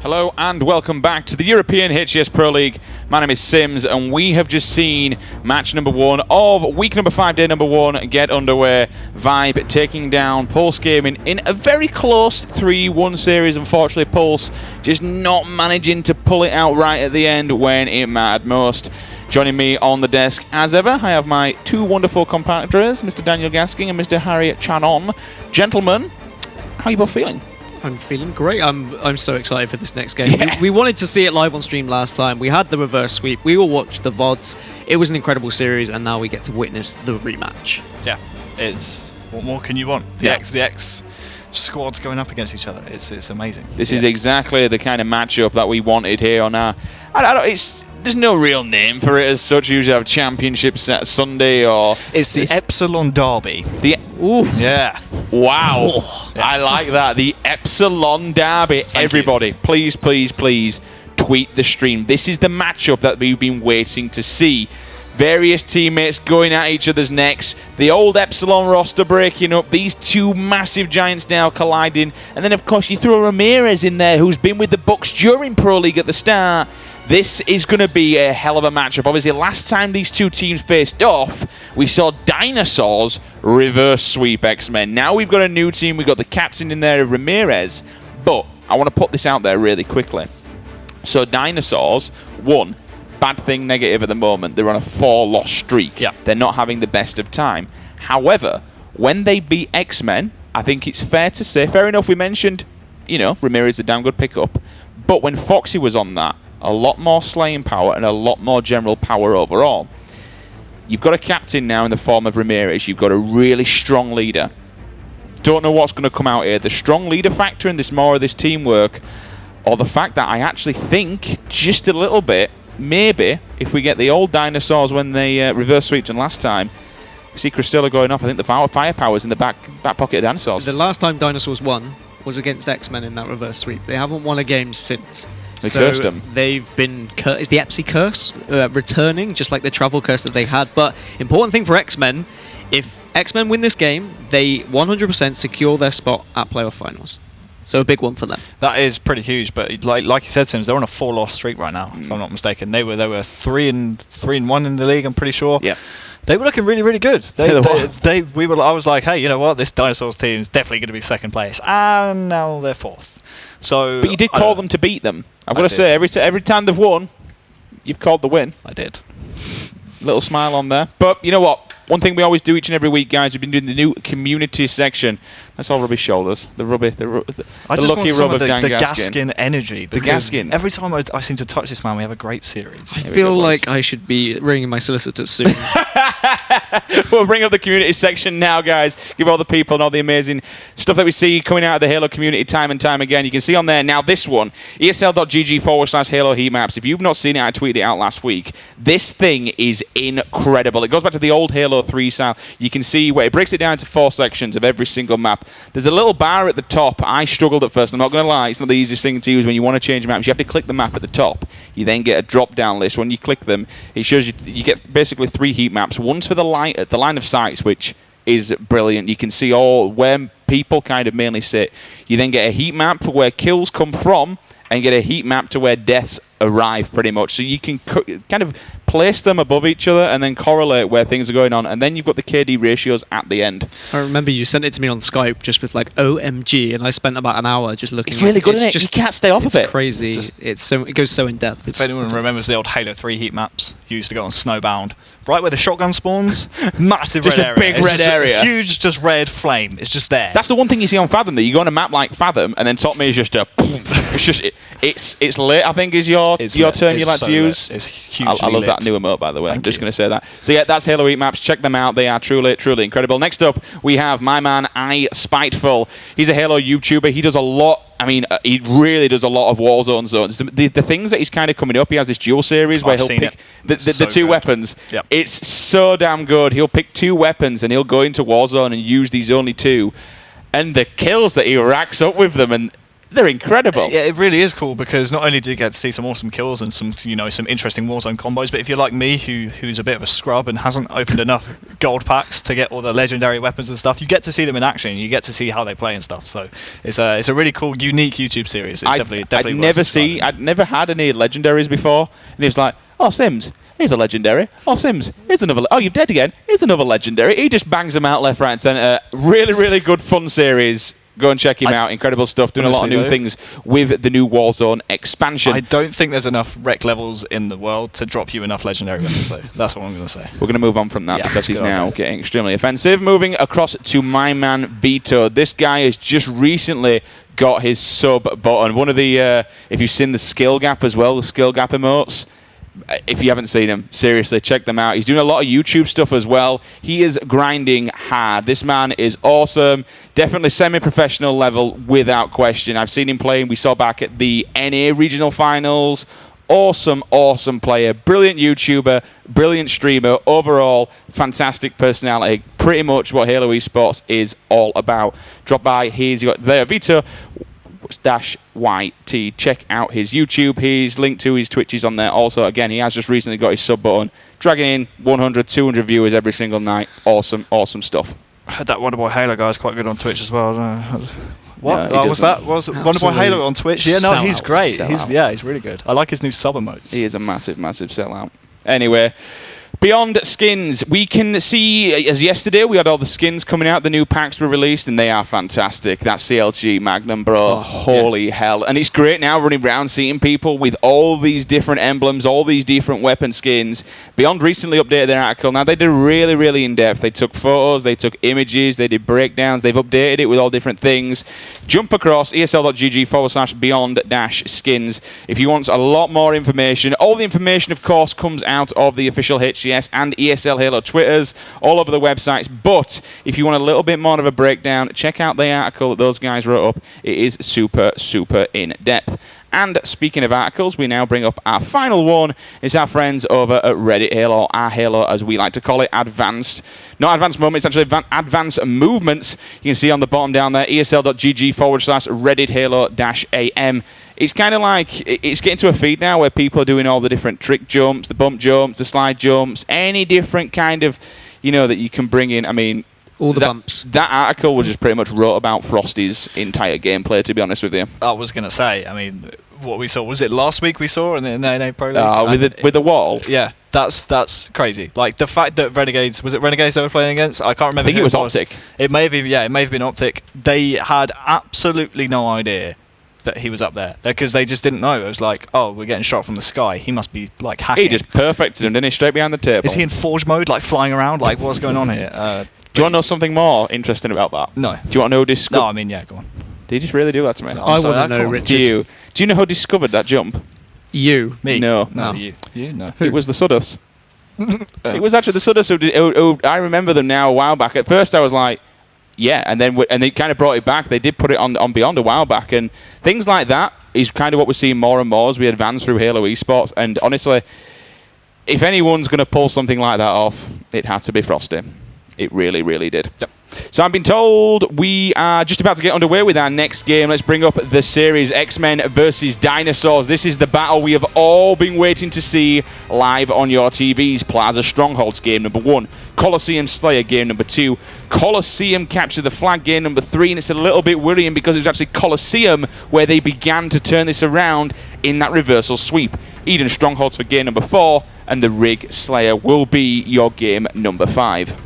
Hello and welcome back to the European HCS Pro League. My name is Sims and we have just seen match number 1 of week number 5, day number 1 get underway. Vibe taking down Pulse Gaming in a very close 3-1 series. Unfortunately, Pulse just not managing to pull it out right at the end when it mattered most. Joining me on the desk, as ever, I have my two wonderful compatriots, Mr. Daniel Gasking and Mr. Harry Channon. Gentlemen, how are you both feeling? I'm feeling great. I'm so excited for this next game. We wanted to see it live on stream last time. We had the reverse sweep. We all watched the VODs. It was an incredible series, and now we get to witness the rematch. Yeah, it's what more can you want? The X squads going up against each other. It's amazing. This is exactly the kind of matchup that we wanted here on our. There's no real name for it as such. You usually have Championship Sunday or... It's the Epsilon Derby. Yeah. Wow. Yeah. I like that. The Epsilon Derby. Everybody, please, please, please tweet the stream. This is the matchup that we've been waiting to see. Various teammates going at each other's necks. The old Epsilon roster breaking up. These two massive giants now colliding. And then, of course, you throw Ramirez in there, who's been with the Bucks during Pro League at the start. This is going to be a hell of a matchup. Obviously, last time these two teams faced off, we saw Dinosaurs reverse sweep Xmen. Now we've got a new team. We've got the captain in there, Ramirez. But I want to put this out there really quickly. So Dinosaurs, one, bad thing, negative at the moment. They're on a 4-loss streak. Yeah. They're not having the best of time. However, when they beat Xmen, I think it's fair to say, fair enough, we mentioned, Ramirez is a damn good pickup. But when Foxy was on that, a lot more slaying power and a lot more general power overall. You've got a captain now in the form of Ramirez. You've got a really strong leader. Don't know what's going to come out here. The strong leader factor in this, more of this teamwork, or the fact that I actually think just a little bit, maybe, if we get the old Dinosaurs when they reverse sweeped them last time, see Cristilla going off. I think the firepower's in the back pocket of Dinosaurs. The last time Dinosaurs won was against Xmen in that reverse sweep. They haven't won a game since. They cursed them. They've been is the Epsi curse returning, just like the travel curse that they had. But important thing for Xmen, if Xmen win this game, they 100% secure their spot at playoff finals. So a big one for them. That is pretty huge. But like you said, Sims, they're on a 4-loss streak right now, if I'm not mistaken. They were 3-1 in the league, I'm pretty sure. Yeah. They were looking really, really good. I was like, hey, you know what? This Dinosaurs team is definitely going to be second place, and now they're 4th. So, but you did call them to beat them. I've got to say, every time they've won, you've called the win. I did. Little smile on there. But you know what? One thing we always do each and every week, guys, we've been doing the new community section. That's all Rubby's shoulders. The lucky rub of Dan the Gaskin. Gaskin energy. The Gaskin. Every time I seem to touch this man, we have a great series. I feel like I should be ringing my solicitors soon. We'll bring up the community section now, guys. Give all the people and all the amazing stuff that we see coming out of the Halo community time and time again. You can see on there now this one, esl.gg/Halo heat maps. If you've not seen it, I tweeted it out last week. This thing is incredible. It goes back to the old Halo 3 style. You can see where it breaks it down into 4 sections of every single map. There's a little bar at the top. I struggled at first. I'm not going to lie. It's not the easiest thing to use when you want to change maps. You have to click the map at the top. You then get a drop-down list. When you click them, it shows you get basically 3 heat maps. One's for the line of sights, which is brilliant. You can see all where people kind of mainly sit. You then get a heat map for where kills come from, and get a heat map to where deaths arrive, pretty much. So you can kind of place them above each other and then correlate where things are going on. And then you've got the KD ratios at the end. I remember you sent it to me on Skype just with like OMG, and I spent about an hour just looking. It's really good, isn't it? You can't stay off of it. It's crazy. It goes so in depth. If anyone remembers the old Halo 3 heat maps, used to go on Snowbound, right where the shotgun spawns, massive just red area. Just a big red area. Huge, just red flame. It's just there. That's the one thing you see on Fathom. That you go on a map like Fathom, and then top me is just a. It's lit. I think is your term you like to use. It's hugely I love lit. that new emote, by the way. I'm just going to say that. So yeah, that's Halo heat maps. Check them out. They are truly, truly incredible. Next up, we have my man I Spiteful. He's a Halo YouTuber. He does a lot. I mean, he really does a lot of Warzone zones. The things that he's kind of coming up, he has this dual series where he'll pick the two weapons. Yep. It's so damn good. He'll pick 2 weapons and he'll go into Warzone and use these only 2. And the kills that he racks up with them, and they're incredible. Yeah, it really is cool because not only do you get to see some awesome kills and some interesting Warzone combos, but if you're like me, who's a bit of a scrub and hasn't opened enough gold packs to get all the legendary weapons and stuff, you get to see them in action. You get to see how they play and stuff. So it's a really cool, unique YouTube series. It's definitely. I'd never had any legendaries before, and he was like, "Oh, Sims, here's a legendary. Oh, Sims, here's another. Oh, you're dead again. Here's another legendary." He just bangs them out left, right, and centre. Really, really good, fun series. Go and check him out. Incredible stuff. Doing a lot of new things with the new Warzone expansion. I don't think there's enough rec levels in the world to drop you enough legendary weapons, so that's what I'm going to say. We're going to move on from that because he's now getting extremely offensive. Moving across to my man Vito. This guy has just recently got his sub button. One of the, if you've seen the skill gap as well, the skill gap emotes, if you haven't seen him, seriously, check them out. He's doing a lot of YouTube stuff as well. He is grinding hard. This man is awesome. Definitely semi-professional level, without question. I've seen him playing. We saw back at the NA regional finals. Awesome, awesome player. Brilliant YouTuber. Brilliant streamer. Overall, fantastic personality. Pretty much what Halo Esports is all about. Drop by. Here's got there, Vito -YT. Check out his YouTube. He's linked to his Twitches on there. Also, again, he has just recently got his sub button, dragging in 100, 200 viewers every single night. Awesome, awesome stuff. I heard that Wonderboy Halo guy is quite good on Twitch as well. What was that? Was Wonderboy Halo on Twitch? Yeah, no, he's great. He's really good. I like his new sub emotes. He is a massive, massive sellout. Anyway, beyond skins, we can see, as yesterday, we had all the skins coming out, the new packs were released, and they are fantastic. That CLG Magnum, bro, holy hell. And it's great now running around seeing people with all these different emblems, all these different weapon skins. Beyond recently updated their article. Now, they did really, really in-depth. They took photos, they took images, they did breakdowns, they've updated it with all different things. Jump across esl.gg/beyond-skins if you want a lot more information. All the information, of course, comes out of the official HCS and ESL Halo Twitters, all over the websites. But if you want a little bit more of a breakdown, check out the article that those guys wrote up. It is super, super in-depth. And speaking of articles, we now bring up our final one. It's our friends over at Reddit Halo, our Halo as we like to call it, Advanced. Not Advanced Moments, actually Advanced Movements. You can see on the bottom down there, esl.gg/Reddit Halo-AM. It's kind of like, it's getting to a feed now where people are doing all the different trick jumps, the bump jumps, the slide jumps, any different kind of, that you can bring in. I mean, all the bumps. That article was just pretty much wrote about Frosty's entire gameplay, to be honest with you. I was going to say, I mean, what we saw, was it last week we saw in the NA Pro League? With the wall? Yeah, that's crazy. Like, the fact that Renegades, was it Renegades they were playing against? I can't remember. I think it was Optic. It may have been Optic. They had absolutely no idea that he was up there because they just didn't know. It was like, oh, we're getting shot from the sky. He must be like hacking. He just perfected him, didn't he? Straight behind the table. Is he in Forge mode, like flying around? Like, what's going on here? Do you want to know something more interesting about that? No. Do you want to know who discovered? No, I mean, yeah, go on. Did he just really do that to me? No, I want to know, Richard. Do you know who discovered that jump? You. Me? No. You? No. It was the Sudus. It was actually the Sudus who I remember them now a while back. At first I was like, yeah, and they kind of brought it back. They did put it on Beyond a while back, and things like that is kind of what we're seeing more and more as we advance through Halo Esports. And honestly, if anyone's going to pull something like that off, it had to be Frosty. It really, really did. Yep. So I've been told we are just about to get underway with our next game. Let's bring up the series, Xmen versus Dinosaurs. This is the battle we have all been waiting to see live on your TVs. Plaza Strongholds game number 1. Coliseum Slayer game number 2. Coliseum Capture the Flag game number 3. And it's a little bit worrying because it was actually Coliseum where they began to turn this around in that reversal sweep. Eden Strongholds for game number 4. And the Rig Slayer will be your game number 5.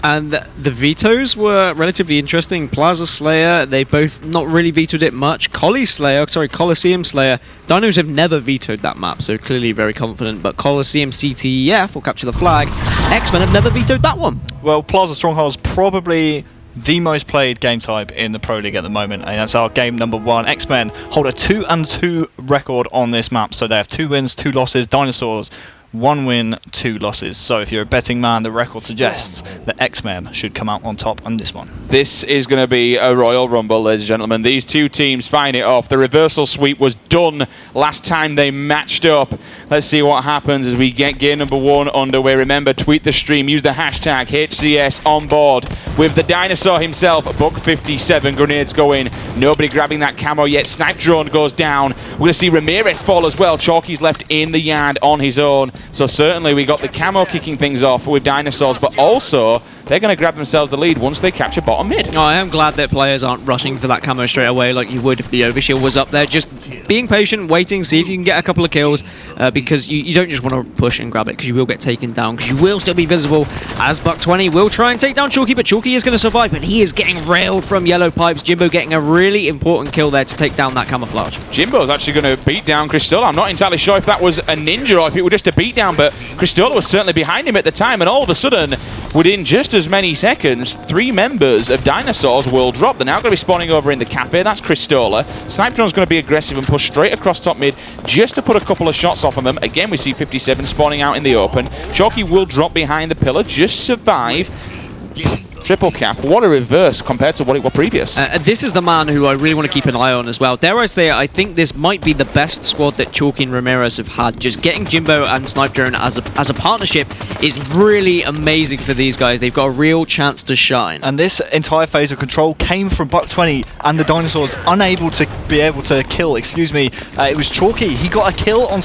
And the vetoes were relatively interesting. Plaza Slayer, they both not really vetoed it much. Coliseum Slayer, Dinos have never vetoed that map, so clearly very confident. But Coliseum CTF, will Capture the Flag, Xmen have never vetoed that one. Well, Plaza Strongholds probably the most played game type in the Pro League at the moment, and that's our game number 1. Xmen hold a 2-2 record on this map, so they have 2 wins, 2 losses. Dinosaurs 1 win, 2 losses. So if you're a betting man, the record suggests that Xmen should come out on top on this one. This is going to be a Royal Rumble, ladies and gentlemen. These two teams fighting it off. The reversal sweep was done last time they matched up. Let's see what happens as we get game number 1 underway. Remember, tweet the stream, use the hashtag HCS on board with the dinosaur himself. Buck 57 grenades going. Nobody grabbing that camo yet. Snipe drone goes down. We're going to see Ramirez fall as well. Chalky's left in the yard on his own. So certainly we got the camo kicking things off with Dinosaurs, but also they're going to grab themselves the lead once they capture bottom mid. I am glad that players aren't rushing for that camo straight away like you would if the overshield was up there. Just being patient, waiting, see if you can get a couple of kills, because you don't just want to push and grab it, because you will get taken down, because you will still be visible, as Buck 20 will try and take down Chalky, but Chalky is going to survive, but he is getting railed from Yellow Pipes. Jimbo getting a really important kill there to take down that camouflage. Jimbo's actually going to beat down Cristola. I'm not entirely sure if that was a ninja or if it was just a beatdown, but Cristola was certainly behind him at the time, and all of a sudden, within just as many seconds, 3 members of Dinosaurs will drop. They're now going to be spawning over in the cafe. That's Cristola. Snipe Drone's going to be aggressive and push straight across top mid just to put a couple of shots off of them. Again, we see 57 spawning out in the open. Chalky will drop behind the pillar, just survive. Triple cap. What a reverse compared to what it was previous. This is the man who I really want to keep an eye on as well. Dare I say, I think this might be the best squad that Chalky and Ramirez have had. Just getting Jimbo and Snipe Drone as a partnership is really amazing for these guys. They've got a real chance to shine. And this entire phase of control came from Buck 20 and the Dinosaurs unable to be able to kill. It was Chalky. He got a kill on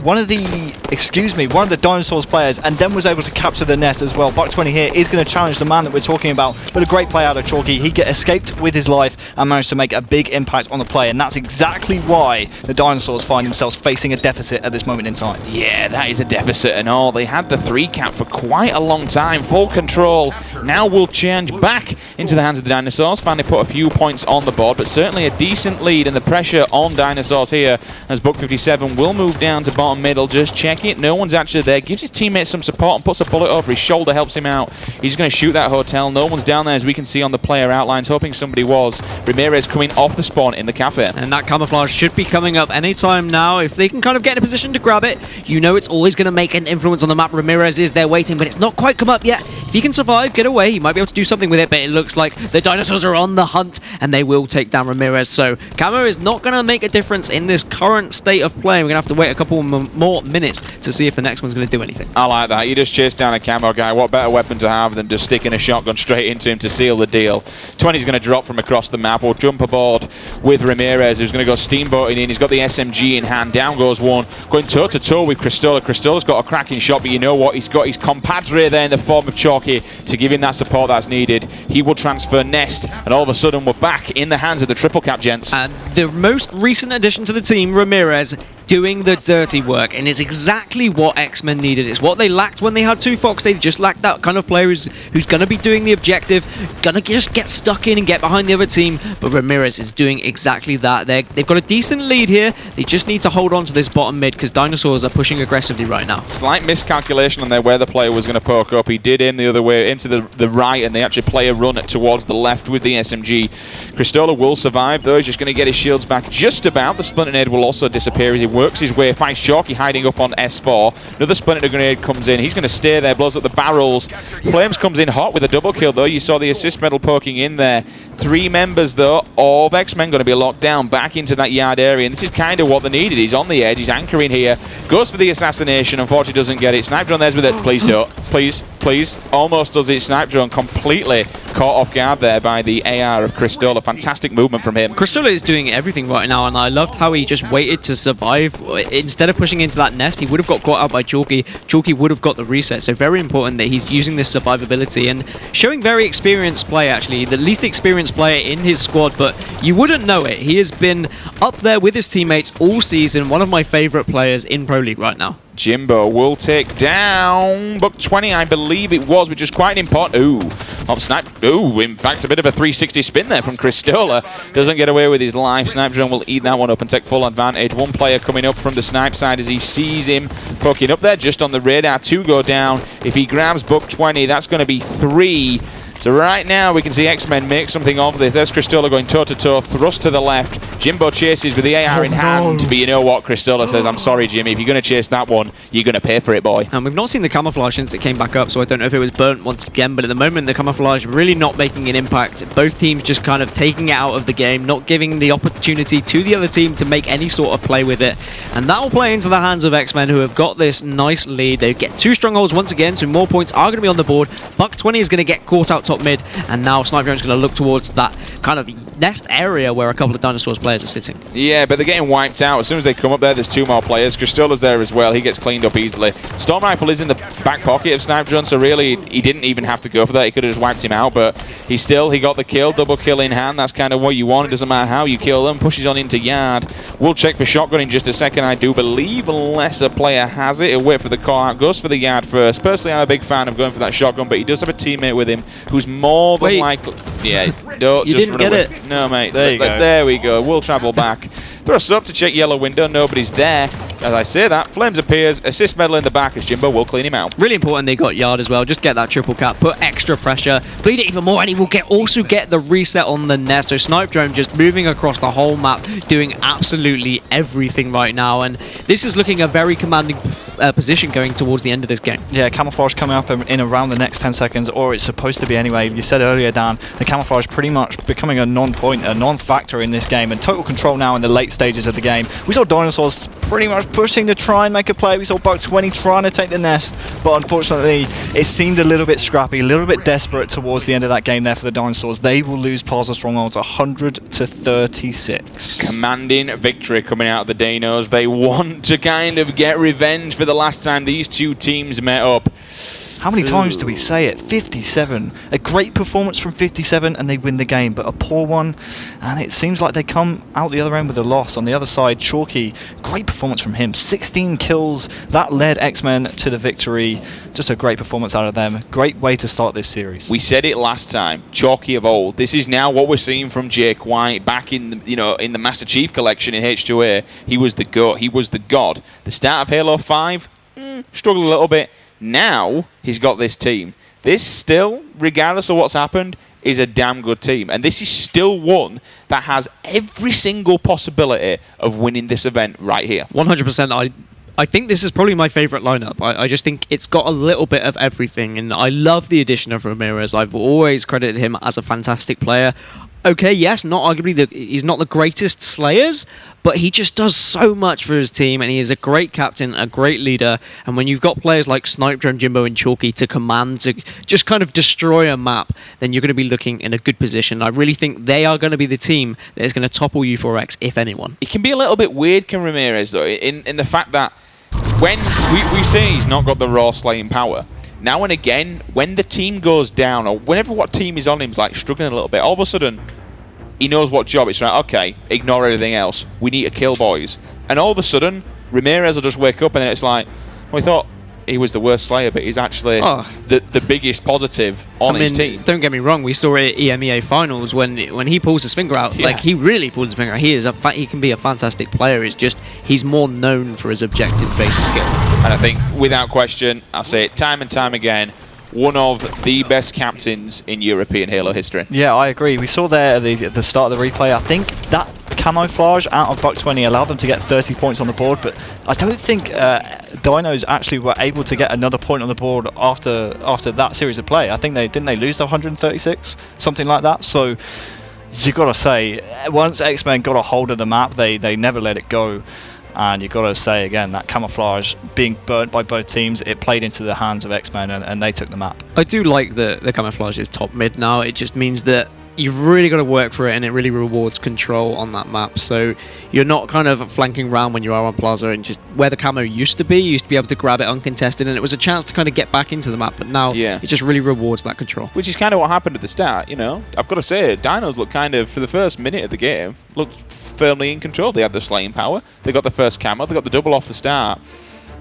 one of the Dinosaurs players, and then was able to capture the nest as well. Buck 20 here is going to challenge the man that we're talking about, but a great play out of Chalky. He escaped with his life and managed to make a big impact on the play, and that's exactly why the Dinosaurs find themselves facing a deficit at this moment in time. Yeah, that is a deficit and all. They had the 3 cap for quite a long time. Full control now will change back into the hands of the Dinosaurs. Finally put a few points on the board, but certainly a decent lead, and the pressure on Dinosaurs here as Buck 57 will move down to bottom middle. Just check it. No one's actually there. Gives his teammates some support and puts a bullet over his shoulder, helps him out. He's going to shoot that hotel. No one's down there, as we can see on the player outlines, hoping somebody was. Ramirez coming off the spawn in the cafe. And that camouflage should be coming up anytime now. If they can kind of get in a position to grab it, you know it's always going to make an influence on the map. Ramirez is there waiting, but it's not quite come up yet. If he can survive, get away, he might be able to do something with it, but it looks like the Dinosaurs are on the hunt, and they will take down Ramirez. So camo is not going to make a difference in this current state of play. We're going to have to wait a couple more minutes to see if the next one's going to do anything. I like that. You just chase down a camo guy. What better weapon to have than just sticking a shotgun straight into him to seal the deal. 20's going to drop from across the map. We'll jump aboard with Ramirez, who's going to go steamboating in. He's got the SMG in hand. Down goes one. Going toe-to-toe with Cristola. Cristola's got a cracking shot, but you know what? He's got his compadre there in the form of Chalky to give him that support that's needed. He will transfer Nest, and all of a sudden we're back in the hands of the triple cap gents. And the most recent addition to the team, Ramirez, doing the dirty work, and it's exactly what Xmen needed. It's what they lacked when they had 2 Fox. They just lacked that kind of player who's going to be doing the objective, going to just get stuck in and get behind the other team, but Ramirez is doing exactly that. They've got a decent lead here. They just need to hold on to this bottom mid, because Dinosaurs are pushing aggressively right now. Slight miscalculation on there where the player was going to poke up. He did aim the other way into the right, and they actually play a run towards the left with the SMG. Cristola will survive though. He's just going to get his shields back just about. The Splinter Nade will also disappear as he works his way, finds Chalky hiding up on S4. Another Splinter Grenade comes in. He's going to stay there, blows up the barrels. Flames comes in hot with a double kill though. You saw the assist medal poking in there. 3 members though of Xmen going to be locked down back into that yard area, and this is kind of what they needed. He's on the edge, he's anchoring here, goes for the assassination, unfortunately doesn't get it. Snipe Drone there's with it. Please don't. Please. Almost does it. Snipe Drone completely caught off guard there by the AR of Cristola. Fantastic movement from him. Cristola is doing everything right now, and I loved how he just waited to survive. Instead of pushing into that nest, he would have got caught out by Chalky. Chalky would have got the reset, so very important that he's using this survivability and showing very experienced play, actually. The least experienced player in his squad, but you wouldn't know it. He has been up there with his teammates all season, one of my favorite players in Pro League right now. Jimbo will take down Buck 20, I believe it was, which is quite important. Snipe. In fact, a bit of a 360 spin there from Cristola. Doesn't get away with his life. Snipe Drone will eat that one up and take full advantage. One player coming up from the Snipe side as he sees him poking up there just on the radar. 2 go down. If he grabs Buck 20, that's going to be 3. So right now we can see Xmen make something of this. There's Cristola going toe-to-toe, thrust to the left. Jimbo chases with the AR in hand. But you know what? Cristola says, I'm sorry, Jimmy. If you're going to chase that one, you're going to pay for it, boy. And we've not seen the camouflage since it came back up, so I don't know if it was burnt once again. But at the moment, the camouflage really not making an impact. Both teams just kind of taking it out of the game, not giving the opportunity to the other team to make any sort of play with it. And that will play into the hands of Xmen, who have got this nice lead. They get 2 strongholds once again, so more points are going to be on the board. Buck 20 is going to get caught out top mid, and now Sniper Drone's going to look towards that kind of nest area where a couple of Dinosaurs players are sitting. Yeah, but they're getting wiped out. As soon as they come up there's 2 more players. Cristola's there as well. He gets cleaned up easily. Storm Rifle is in the back pocket of Sniper Drone, so really he didn't even have to go for that. He could have just wiped him out, but he got the kill, double kill in hand. That's kind of what you want. It doesn't matter how you kill them. Pushes on into yard. We'll check for shotgun in just a second, I do believe, unless a player has it. He'll wait for the call out. Goes for the yard first. Personally, I'm a big fan of going for that shotgun, but he does have a teammate with him who's more than likely... Yeah, don't you just didn't run get away. it. No, mate. There you go. There we go. We'll travel back. Thrust up to check yellow window. Nobody's there. As I say that, Flames appears. Assist medal in the back as Jimbo will clean him out. Really important they got yard as well. Just get that triple cap, put extra pressure, bleed it even more, and he will also get the reset on the nest. So Snipe Drone just moving across the whole map, doing absolutely everything right now. And this is looking a very commanding position going towards the end of this game. Yeah, camouflage coming up in around the next 10 seconds, or it's supposed to be anyway. You said earlier, Dan, the camouflage pretty much becoming a non-point, a non-factor in this game, and total control now in the late stages of the game. We saw Dinosaurs pretty much pushing to try and make a play. We saw Buck 20 trying to take the nest, but unfortunately it seemed a little bit scrappy, a little bit desperate towards the end of that game there for the Dinosaurs. They will lose Plaza Strongholds 100-36. Commanding victory coming out of the Dinos. They want to kind of get revenge for the last time these 2 teams met up. How many times do we say it? 57. A great performance from 57 and they win the game, but a poor one, and it seems like they come out the other end with a loss. On the other side, Chalky, great performance from him. 16 kills. That led Xmen to the victory. Just a great performance out of them. Great way to start this series. We said it last time. Chalky of old. This is now what we're seeing from Jake White back in the, in the Master Chief collection in H2A. He was the GOAT. He was the god. The start of Halo 5 struggled a little bit. Now he's got this team. This still, regardless of what's happened, is a damn good team. And this is still one that has every single possibility of winning this event right here. 100%. I think this is probably my favourite lineup. I just think it's got a little bit of everything, and I love the addition of Ramirez. I've always credited him as a fantastic player. Okay, yes, not arguably he's not the greatest slayers, but he just does so much for his team, and he is a great captain, a great leader. And when you've got players like Snipe Drone, Jimbo, and Chalky to command, to just kind of destroy a map, then you're going to be looking in a good position. I really think they are going to be the team that is going to topple U4X, if anyone. It can be a little bit weird, can Ramirez, though, in the fact that when we say he's not got the raw slaying power, now and again, when the team goes down, or whenever what team is on him is like struggling a little bit, all of a sudden, he knows what job it's right. Okay, ignore everything else. We need to kill boys. And all of a sudden, Ramirez will just wake up and then it's like, well, we thought he was the worst slayer, but he's actually the biggest positive on his team. Don't get me wrong, we saw it at EMEA finals when he pulls his finger out. Like, he really pulls his finger out. He can be a fantastic player. It's just he's more known for his objective-based skill. And I think, without question, I'll say it time and time again, one of the best captains in European Halo history. Yeah, I agree. We saw there at the start of the replay, I think that camouflage out of Buck 20 allowed them to get 30 points on the board, but I don't think Dinos actually were able to get another point on the board after that series of play. I think didn't they lose to 136, something like that. So you got to say, once Xmen got a hold of the map, they never let it go. And you've got to say again, that camouflage being burnt by both teams, it played into the hands of Xmen and they took the map. I do like the camouflage is top mid now. It just means that you've really got to work for it, and it really rewards control on that map. So you're not kind of flanking around when you are on Plaza, and just where the camo used to be able to grab it uncontested, and it was a chance to kind of get back into the map. But now it just really rewards that control. Which is kind of what happened at the start, I've got to say, Dinos looked kind of, for the first minute of the game, looked firmly in control. They had the slaying power. They got the first camo. They got the double off the start.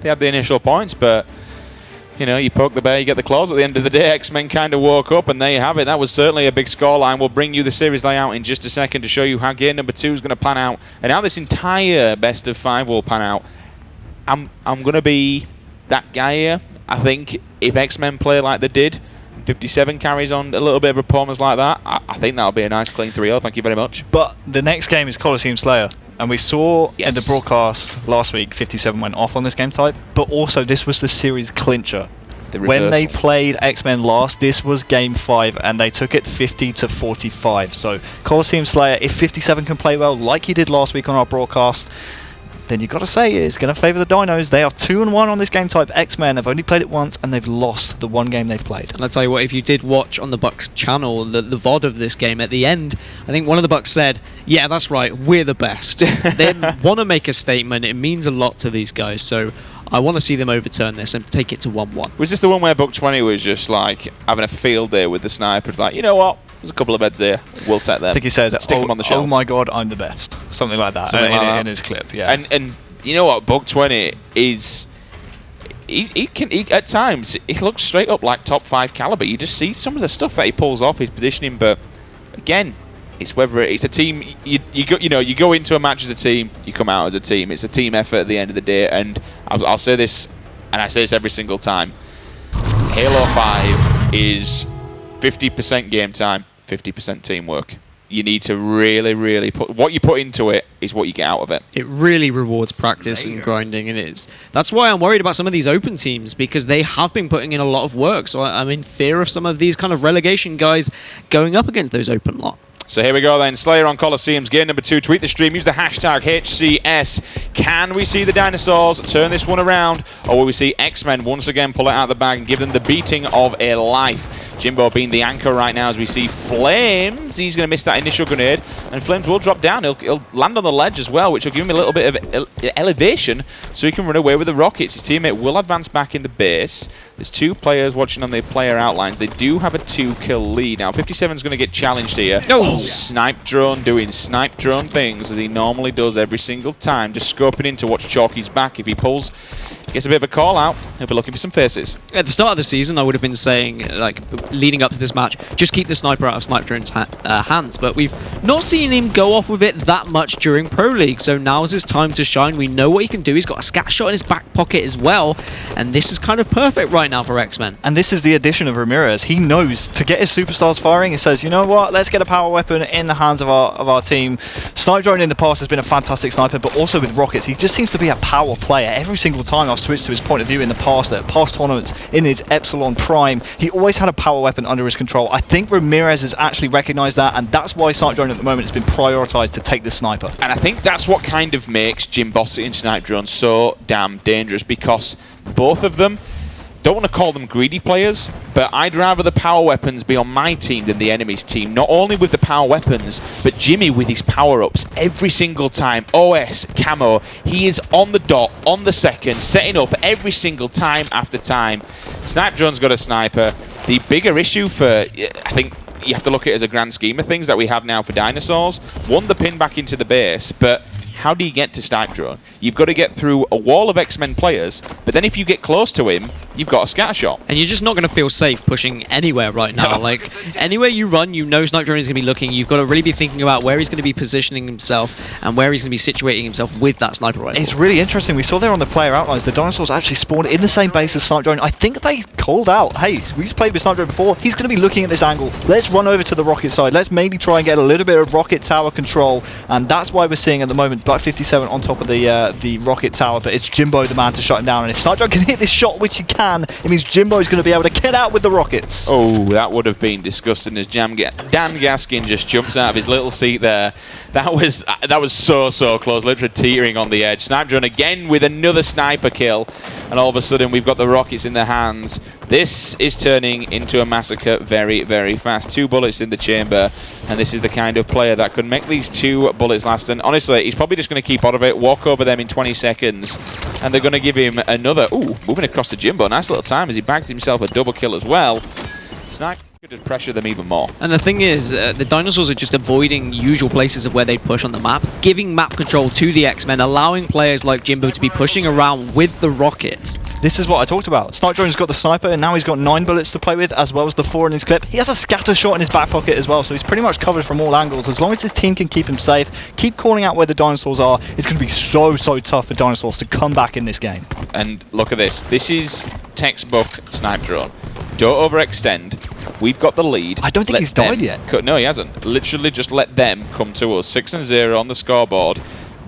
They had the initial points, but you poke the bear, you get the claws. At the end of the day, Xmen kind of woke up, and there you have it. That was certainly a big scoreline. We'll bring you the series layout in just a second to show you how game number 2 is going to pan out, and how this entire best of 5 will pan out. I'm going to be that guy here. I think if Xmen play like they did, 57 carries on a little bit of a performance like that. I think that'll be a nice clean 3-0. Thank you very much. But the next game is Coliseum Slayer. And we saw in the Yes. broadcast last week, 57 went off on this game type. But also, this was the series clincher. The When they reversal. played Xmen last, this was game 5, and they took it 50-45. So Coliseum Slayer, if 57 can play well, like he did last week on our broadcast, then you've got to say it's going to favour the Dinos. They are 2-1 on this game type. Xmen have only played it once, and they've lost the one game they've played. And I'll tell you what, if you did watch on the Bucks channel the VOD of this game, at the end, I think one of the Bucks said, yeah, that's right, we're the best. They want to make a statement. It means a lot to these guys. So I want to see them overturn this and take it to 1-1. Was this the one where Buck 20 was just like having a field day with the snipers? Like, you know what? There's a couple of heads there. We'll take them. I think he said, Stick them on the shelf. oh my god, I'm the best. Something like that, Something like that. in his clip, yeah. And you know what? Buck 20 is... He at times, he looks straight up like top 5 caliber. You just see some of the stuff that he pulls off, his positioning, but again, it's whether it's a team. You go into a match as a team, you come out as a team. It's a team effort at the end of the day, and I'll say this, and I say this every single time. Halo 5 is 50% game time, 50% teamwork. You need to really put what you put into it is what you get out of it. It really rewards practice and grinding, and that's why I'm worried about some of these open teams, because they have been putting in a lot of work. So I'm in fear of some of these kind of relegation guys going up against those open lot. So here we go then, Slayer on Coliseum's game number 2. Tweet the stream, use the hashtag HCS. Can we see the Dinosaurs turn this one around, or will we see Xmen once again pull it out of the bag and give them the beating of a life? Jimbo being the anchor right now as we see Flames. He's going to miss that initial grenade, and Flames will drop down. He'll land on the ledge as well, which will give him a little bit of elevation so he can run away with the rockets. His teammate will advance back in the base. There's 2 players watching on the player outlines. They do have a 2-kill lead. Now, 57's going to get challenged here. Oh. Snipe drone doing snipe drone things as he normally does every single time. Just scoping in to watch Chalky's back. If he pulls, gets a bit of a call out, he'll be looking for some faces. At the start of the season, I would have been saying, like, leading up to this match, just keep the sniper out of Snipe Drone's hands. But we've not seen him go off with it that much during Pro League. So now's his time to shine. We know what he can do. He's got a scat shot in his back pocket as well. And this is kind of perfect right now for Xmen. And this is the addition of Ramirez. He knows to get his superstars firing. He says, you know what, let's get a power weapon in the hands of our team. Snipe Drone in the past has been a fantastic sniper, but also with rockets, he just seems to be a power player. Every single time I've switched to his point of view in the past, at past tournaments, in his Epsilon Prime, he always had a power weapon under his control. I think Ramirez has actually recognized that, and that's why Snipe Drone at the moment has been prioritized to take the sniper. And I think that's what kind of makes Jim Bossett and Snipe Drone so damn dangerous, because both of them, don't want to call them greedy players, but I'd rather the power weapons be on my team than the enemy's team. Not only with the power weapons, but Jimmy with his power-ups every single time. OS, camo, he is on the dot, on the second, setting up every single time after time. Snipe Drone's got a sniper. The bigger issue for, I think, you have to look at it as a grand scheme of things that we have now for Dinosaurs. One, the pin back into the base, but how do you get to Snipe Drone? You've got to get through a wall of Xmen players, but then if you get close to him, you've got a scatter shot. And you're just not going to feel safe pushing anywhere right now. Like, anywhere you run, you know Snipe Drone is going to be looking. You've got to really be thinking about where he's going to be positioning himself and where he's going to be situating himself with that sniper rifle. It's really interesting. We saw there on the player outlines, the Dinosaurs actually spawned in the same base as Snipe Drone. I think they called out, hey, we've played with Snipe Drone before. He's going to be looking at this angle. Let's run over to the rocket side. Let's maybe try and get a little bit of rocket tower control. And that's why we're seeing at the moment Buck 57 on top of the rocket tower. But it's Jimbo the man to shut him down. And if Snipe Drone can hit this shot, which he can, it means Jimbo's going to be able to get out with the rockets. Oh, that would have been disgusting as Dan Gaskin just jumps out of his little seat there. That was so close, literally teetering on the edge. Snipe Drone again with another sniper kill, and all of a sudden we've got the rockets in their hands. This is turning into a massacre very fast. 2 bullets in the chamber, and this is the kind of player that could make these 2 bullets last. And honestly, he's probably just going to keep out of it, walk over them in 20 seconds, and they're going to give him another. Ooh, moving across to Jimbo. Nice little time as he bags himself a double kill as well. Snipe could just pressure them even more. And the thing is, the Dinosaurs are just avoiding usual places of where they push on the map, giving map control to the Xmen, allowing players like Jimbo to be pushing around with the rockets. This is what I talked about. Snipe Drone's got the sniper, and now he's got 9 bullets to play with, as well as the 4 in his clip. He has a scatter shot in his back pocket as well, so he's pretty much covered from all angles. As long as his team can keep him safe, keep calling out where the Dinosaurs are, it's going to be so tough for Dinosaurs to come back in this game. And look at this. This is textbook Snipe Drone. Don't overextend. We've got the lead. I don't think he's died yet. No, he hasn't. Literally just let them come to us. 6-0 on the scoreboard.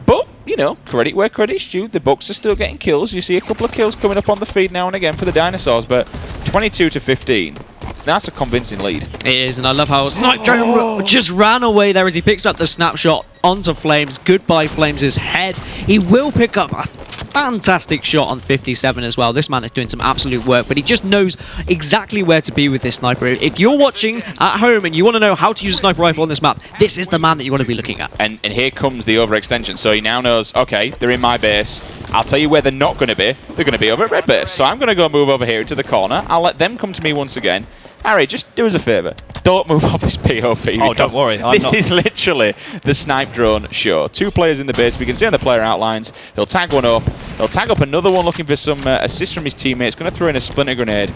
But, you know, credit where credit's due. The Bucks are still getting kills. You see a couple of kills coming up on the feed now and again for the Dinosaurs, but 22-15. That's a convincing lead. It is, and I love how Snipe Drone just ran away there as he picks up the snapshot onto Flames. Goodbye, Flames' head. He will pick up a fantastic shot on 57 as well. This man is doing some absolute work, but he just knows exactly where to be with this sniper. If you're watching at home and you want to know how to use a sniper rifle on this map, this is the man that you want to be looking at. And here comes the overextension. So he now knows, okay, they're in my base. I'll tell you where they're not going to be. They're going to be over at red base. So I'm going to go move over here to the corner. I'll let them come to me once again. Harry, just do us a favour. Don't move off this POV. Oh, don't worry. This is literally the Snipe Drone show. 2 players in the base. We can see on the player outlines. He'll tag one up. He'll tag up another one looking for some assist from his teammates. Going to throw in a splinter grenade.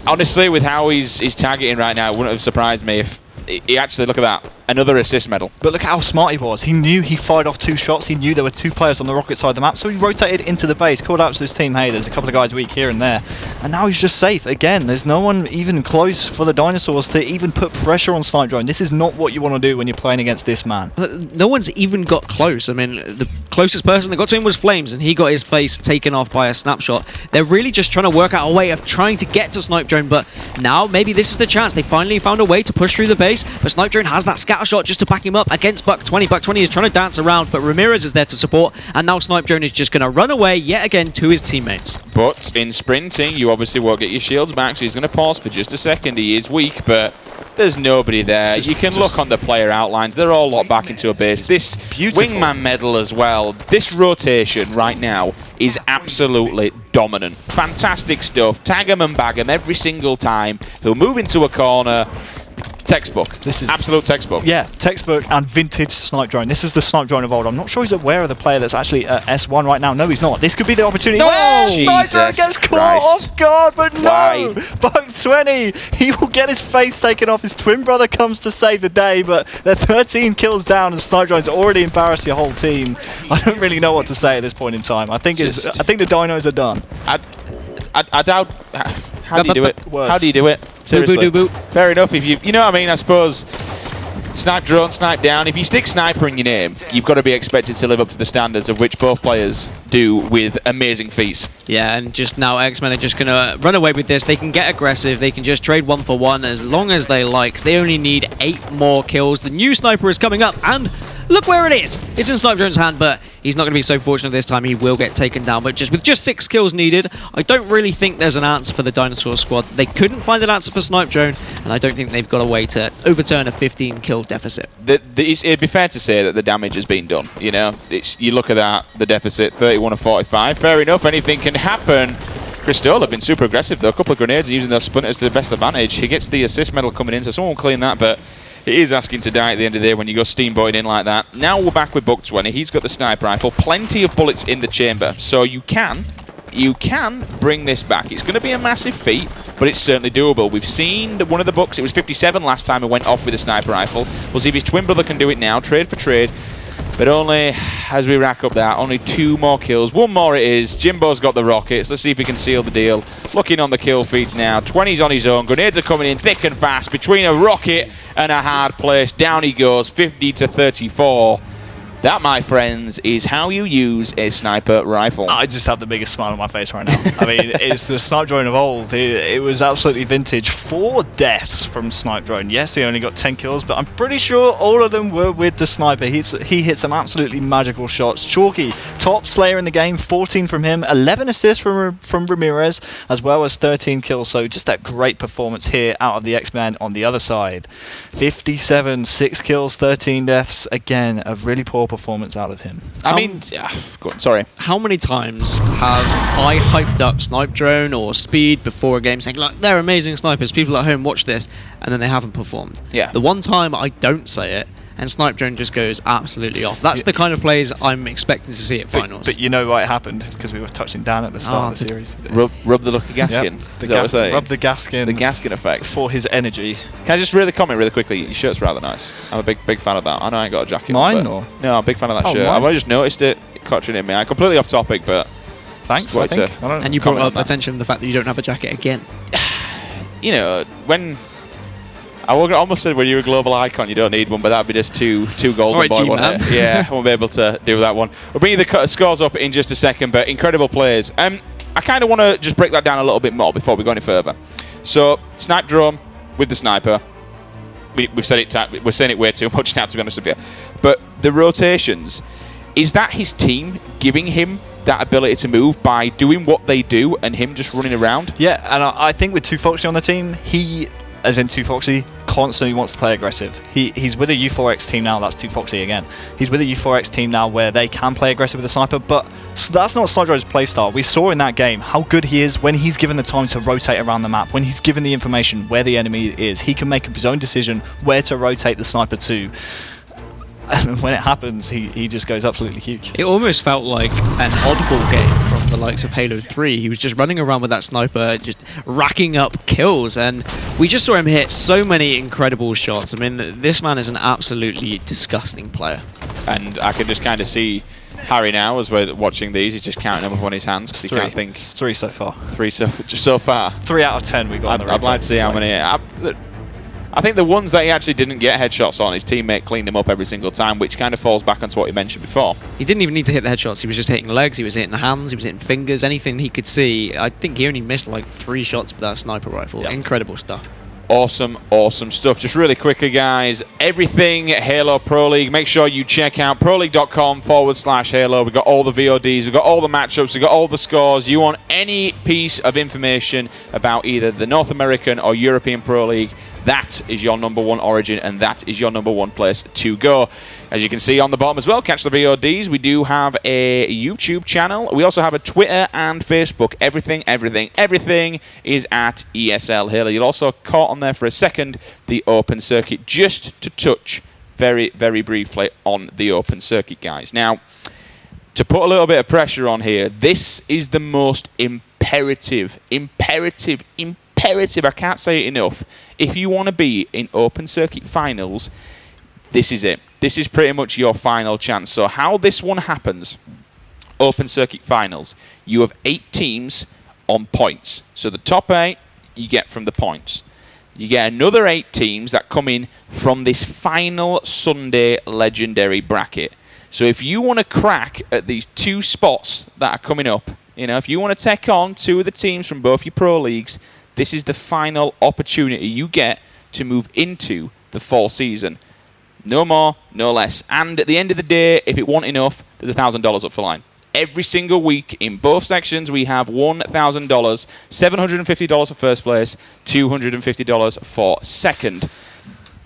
Honestly, with how he's targeting right now, it wouldn't have surprised me if he actually, look at that, another assist medal. But look how smart he was. He knew he fired off 2 shots. He knew there were 2 players on the rocket side of the map, so he rotated into the base, called out to his team, hey, there's a couple of guys weak here and there. And now he's just safe. Again, there's no one even close for the Dinosaurs to even put pressure on Snipe Drone. This is not what you want to do when you're playing against this man. No one's even got close. I mean, the closest person that got to him was Flames, and he got his face taken off by a snapshot. They're really just trying to work out a way of trying to get to Snipe Drone, but now maybe this is the chance. They finally found a way to push through the base, but Snipe Drone has that scatter shot just to back him up against Buck 20. Buck 20 is trying to dance around, but Ramirez is there to support, and now Snipe Drone is just going to run away yet again to his teammates. But in sprinting, you obviously won't get your shields back, so he's going to pause for just a second. He is weak, but there's nobody there. You can look on the player outlines. They're all locked back into a base. This wingman medal as well. This rotation right now is absolutely dominant. Fantastic stuff. Tag him and bag him every single time. He'll move into a corner. Textbook. This is absolute textbook. Yeah, textbook and vintage Snipe Drone. This is the Snipe Drone of old. I'm not sure he's aware of the player that's actually at S1 right now. No, he's not. This could be the opportunity. No! Snipe Drone gets caught off guard, but no! Buck 20, he will get his face taken off. His twin brother comes to save the day, but they're 13 kills down and Snipe Drone's already embarrassed your whole team. I don't really know what to say at this point in time. I think the Dinos are done. I doubt. How do you do it? How do you do it? Seriously. Fair enough. If you know what I mean, I suppose. Snipe Drone, snipe down. If you stick sniper in your name, you've got to be expected to live up to the standards of which both players do with amazing feats. Yeah, and just now Xmen are just going to run away with this. They can get aggressive. They can just trade 1 for 1 as long as they like. They only need 8 more kills. The new sniper is coming up, and look where it is. It's in Snipe Drone's hand, but he's not going to be so fortunate this time. He will get taken down, but with just 6 kills needed, I don't really think there's an answer for the Dinosaur squad. They couldn't find an answer for Snipe Drone, and I don't think they've got a way to overturn a 15-kill deficit. It'd be fair to say that the damage has been done. You know, you look at that, the deficit, 31 of 45. Fair enough, anything can happen. Cristol have been super aggressive though. A couple of grenades and using those splinters to the best advantage. He gets the assist medal coming in, so someone will clean that, but it is asking to die at the end of the day when you go steamboating in like that. Now we're back with Buck 20. He's got the sniper rifle. Plenty of bullets in the chamber, so you can bring this back. It's going to be a massive feat, but it's certainly doable. We've seen one of the Bucks. It was 57 last time he went off with a sniper rifle. We'll see if his twin brother can do it now, trade for trade. But only, as we rack up that, only 2 more kills. 1 more it is. Jimbo's got the rockets. Let's see if he can seal the deal. Looking on the kill feeds now. 20's on his own. Grenades are coming in thick and fast. Between a rocket and a hard place. Down he goes, 50 to 34. That, my friends, is how you use a sniper rifle. I just have the biggest smile on my face right now. I mean, it's the Snipe Drone of old. It was absolutely vintage. 4 deaths from Snipe Drone. Yes, he only got 10 kills, but I'm pretty sure all of them were with the sniper. He hit some absolutely magical shots. Chalky, top slayer in the game, 14 from him, 11 assists from Ramirez, as well as 13 kills. So just that great performance here out of the Xmen on the other side. 57, 6 kills, 13 deaths. Again, a really poor performance out of him. I mean, go on, sorry. How many times have I hyped up Snipe Drone or Speed before a game saying, like, they're amazing snipers, people at home watch this, and then they haven't performed? Yeah. The one time I don't say it, and Snipe Drone just goes absolutely off. That's the kind of plays I'm expecting to see at finals. But you know why it happened? It's because we were touching down at the start of the series. Rub the lucky gaskin. Yep. Rub the gaskin. The gaskin effect. For his energy. Can I just really comment really quickly? Your shirt's rather nice. I'm a big fan of that. I know I ain't got a jacket. Mine or? No, I'm a big fan of that shirt. Mine? I've only just noticed it catching in me. I'm completely off topic, but thanks. I think. And you brought up attention to the fact that you don't have a jacket again. you know, when I almost said when you're a global icon, you don't need one, but that'd be just too golden Right, boy, wouldn't it? Yeah, I won't be able to do that one. We'll bring you the scores up in just a second, but incredible players. I kind of want to just break that down a little bit more before we go any further. So, snipe drone with the sniper. We've said it. We're saying it way too much now, to be honest with you. But the rotations, is that his team giving him that ability to move by doing what they do and him just running around? Yeah, and I think with 2Foxy on the team, he, as in 2Foxy, constantly wants to play aggressive. He's with a U4X team now, that's 2Foxy again. He's with a U4X team now where they can play aggressive with the sniper, but that's not Sludro's playstyle. We saw in that game how good he is when he's given the time to rotate around the map, when he's given the information where the enemy is. He can make up his own decision where to rotate the sniper to. And when it happens, he just goes absolutely huge. It almost felt like an oddball game from the likes of Halo 3. He was just running around with that sniper, just racking up kills, and we just saw him hit so many incredible shots. I mean, this man is an absolutely disgusting player. And I can just kind of see Harry now, as we're watching these, he's just counting them up on his hands because he can't think. It's 3 so far. 3 just so far. 3 out of 10 we got on the I'd like to see how many. I think the ones that he actually didn't get headshots on, his teammate cleaned him up every single time, which kind of falls back onto what you mentioned before. He didn't even need to hit the headshots. He was just hitting legs, he was hitting hands, he was hitting fingers, anything he could see. I think he only missed like 3 shots with that sniper rifle. Yep. Incredible stuff. Awesome, awesome stuff. Just really quickly, guys, everything Halo Pro League, make sure you check out proleague.com/Halo. We've got all the VODs, we've got all the matchups, we've got all the scores. You want any piece of information about either the North American or European Pro League, that is your #1 origin, and that is your #1 place to go. As you can see on the bottom as well, catch the VODs. We do have a YouTube channel. We also have a Twitter and Facebook. Everything is at ESL Halo. You'll also caught on there for a second the open circuit, just to touch very, very briefly on the open circuit, guys. Now, to put a little bit of pressure on here, this is the most imperative, I can't say it enough. If you want to be in open circuit finals, this is it. This is pretty much your final chance. So how this one happens, open circuit finals, you have 8 teams on points. So the top 8 you get from the points. You get another 8 teams that come in from this final Sunday legendary bracket. So if you want to crack at these 2 spots that are coming up, you know, if you want to take on 2 of the teams from both your pro leagues, this is the final opportunity you get to move into the fall season. No more, no less. And at the end of the day, if it wasn't enough, there's $1,000 up for line. Every single week in both sections, we have $1,000, $750 for first place, $250 for second.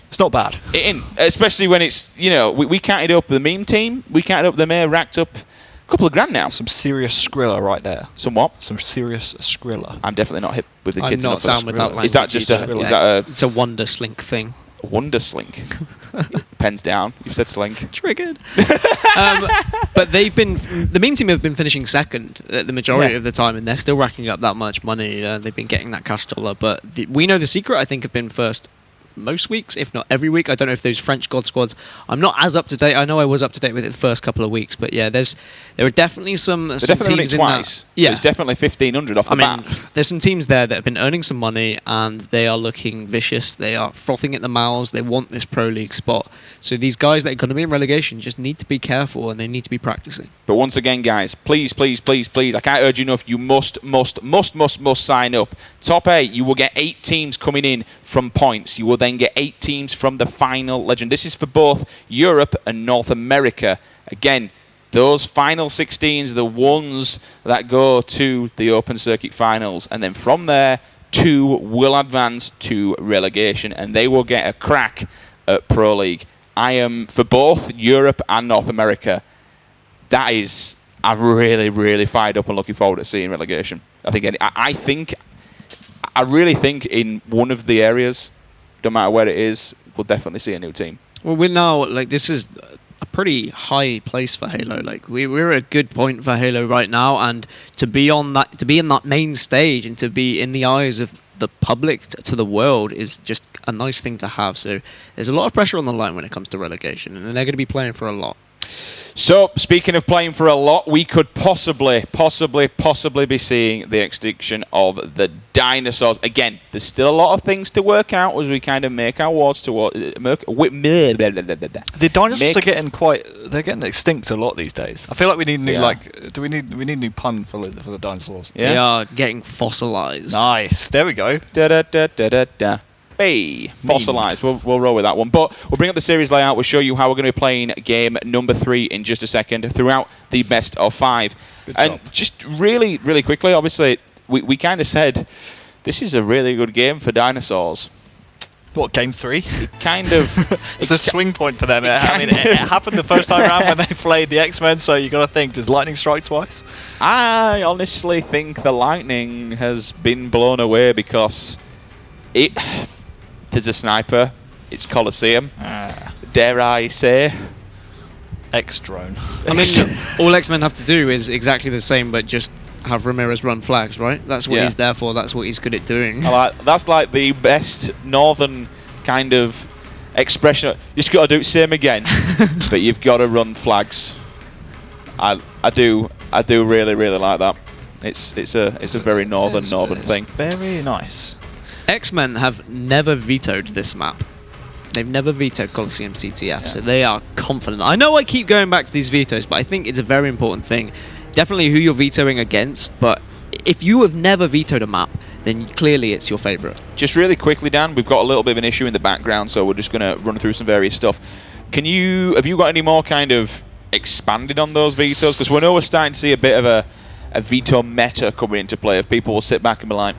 It's not bad. Especially when it's, you know, we counted up the meme team, we counted up the mayor, racked up a couple of grand now. Some serious Skrilla right there. Some what? Some serious Skrilla. I'm definitely not hip with the I'm kids not enough. down with that language. Is that just it's a wonder slink thing. Wonder slink? Pens down. You've said slink. Triggered. But the meme team have been finishing second the majority of the time, and they're still racking up that much money. They've been getting that cash dollar. But we know the secret, I think, have been first most weeks, if not every week. I don't know if those French God squads, I'm not as up to date. I know I was up to date with it the first couple of weeks, but yeah, there are definitely some teams in twice. that. Yeah, so it's definitely 1,500 off the bat. There's some teams there that have been earning some money and they are looking vicious. They are frothing at the mouths. They want this pro league spot. So these guys that are going to be in relegation just need to be careful and they need to be practicing. But once again, guys, please, please, please, please, I can't urge you enough. You must sign up. Top 8, you will get 8 teams coming in from points. You will then get 8 teams from the final legend. This is for both Europe and North America. Again, those final 16s are the ones that go to the open circuit finals. And then from there, 2 will advance to relegation. And they will get a crack at Pro League. I am, for both Europe and North America, I'm really, really fired up and looking forward to seeing relegation. I really think in one of the areas, no matter where it is, we'll definitely see a new team. Well, we're now, this is a pretty high place for Halo. We're at a good point for Halo right now, and to be in that main stage and to be in the eyes of the public to the world is just a nice thing to have. So there's a lot of pressure on the line when it comes to relegation, and they're going to be playing for a lot. So, speaking of playing for a lot, we could possibly be seeing the extinction of the Dinosaurs. Again, there's still a lot of things to work out as we kind of make our wards toward... The dinosaurs are they're getting extinct a lot these days. I feel like we need new, we need new pun for the dinosaurs. Yeah? They are getting fossilized. Nice. There we go. Da-da-da-da-da-da. Hey, fossilized. We'll roll with that one. But we'll bring up the series layout. We'll show you how we're going to be playing game number 3 in just a second throughout the best of 5. And just really, really quickly, obviously, we kind of said this is a really good game for Dinosaurs. What, game 3? Kind of. It's a swing point for them. It happened the first time around when they played the Xmen, so you got to think, does lightning strike twice? I honestly think the lightning has been blown away because there's a sniper. It's Coliseum. Dare I say? X-drone. I mean, all X-Men have to do is exactly the same, but just have Ramirez run flags, right? That's what he's there for. That's what he's good at doing. That's like the best northern kind of expression. You just got to do it same again, but you've got to run flags. I do really, really like that. It's a very northern thing. Very nice. X-Men have never vetoed this map. They've never vetoed Coliseum CTF, so they are confident. I know I keep going back to these vetoes, but I think it's a very important thing. Definitely who you're vetoing against, but if you have never vetoed a map, then clearly it's your favourite. Just really quickly, Dan, we've got a little bit of an issue in the background, so we're just going to run through some various stuff. Have you got any more kind of expanded on those vetoes? Because we know we're starting to see a bit of a veto meta coming into play. If people will sit back and be like,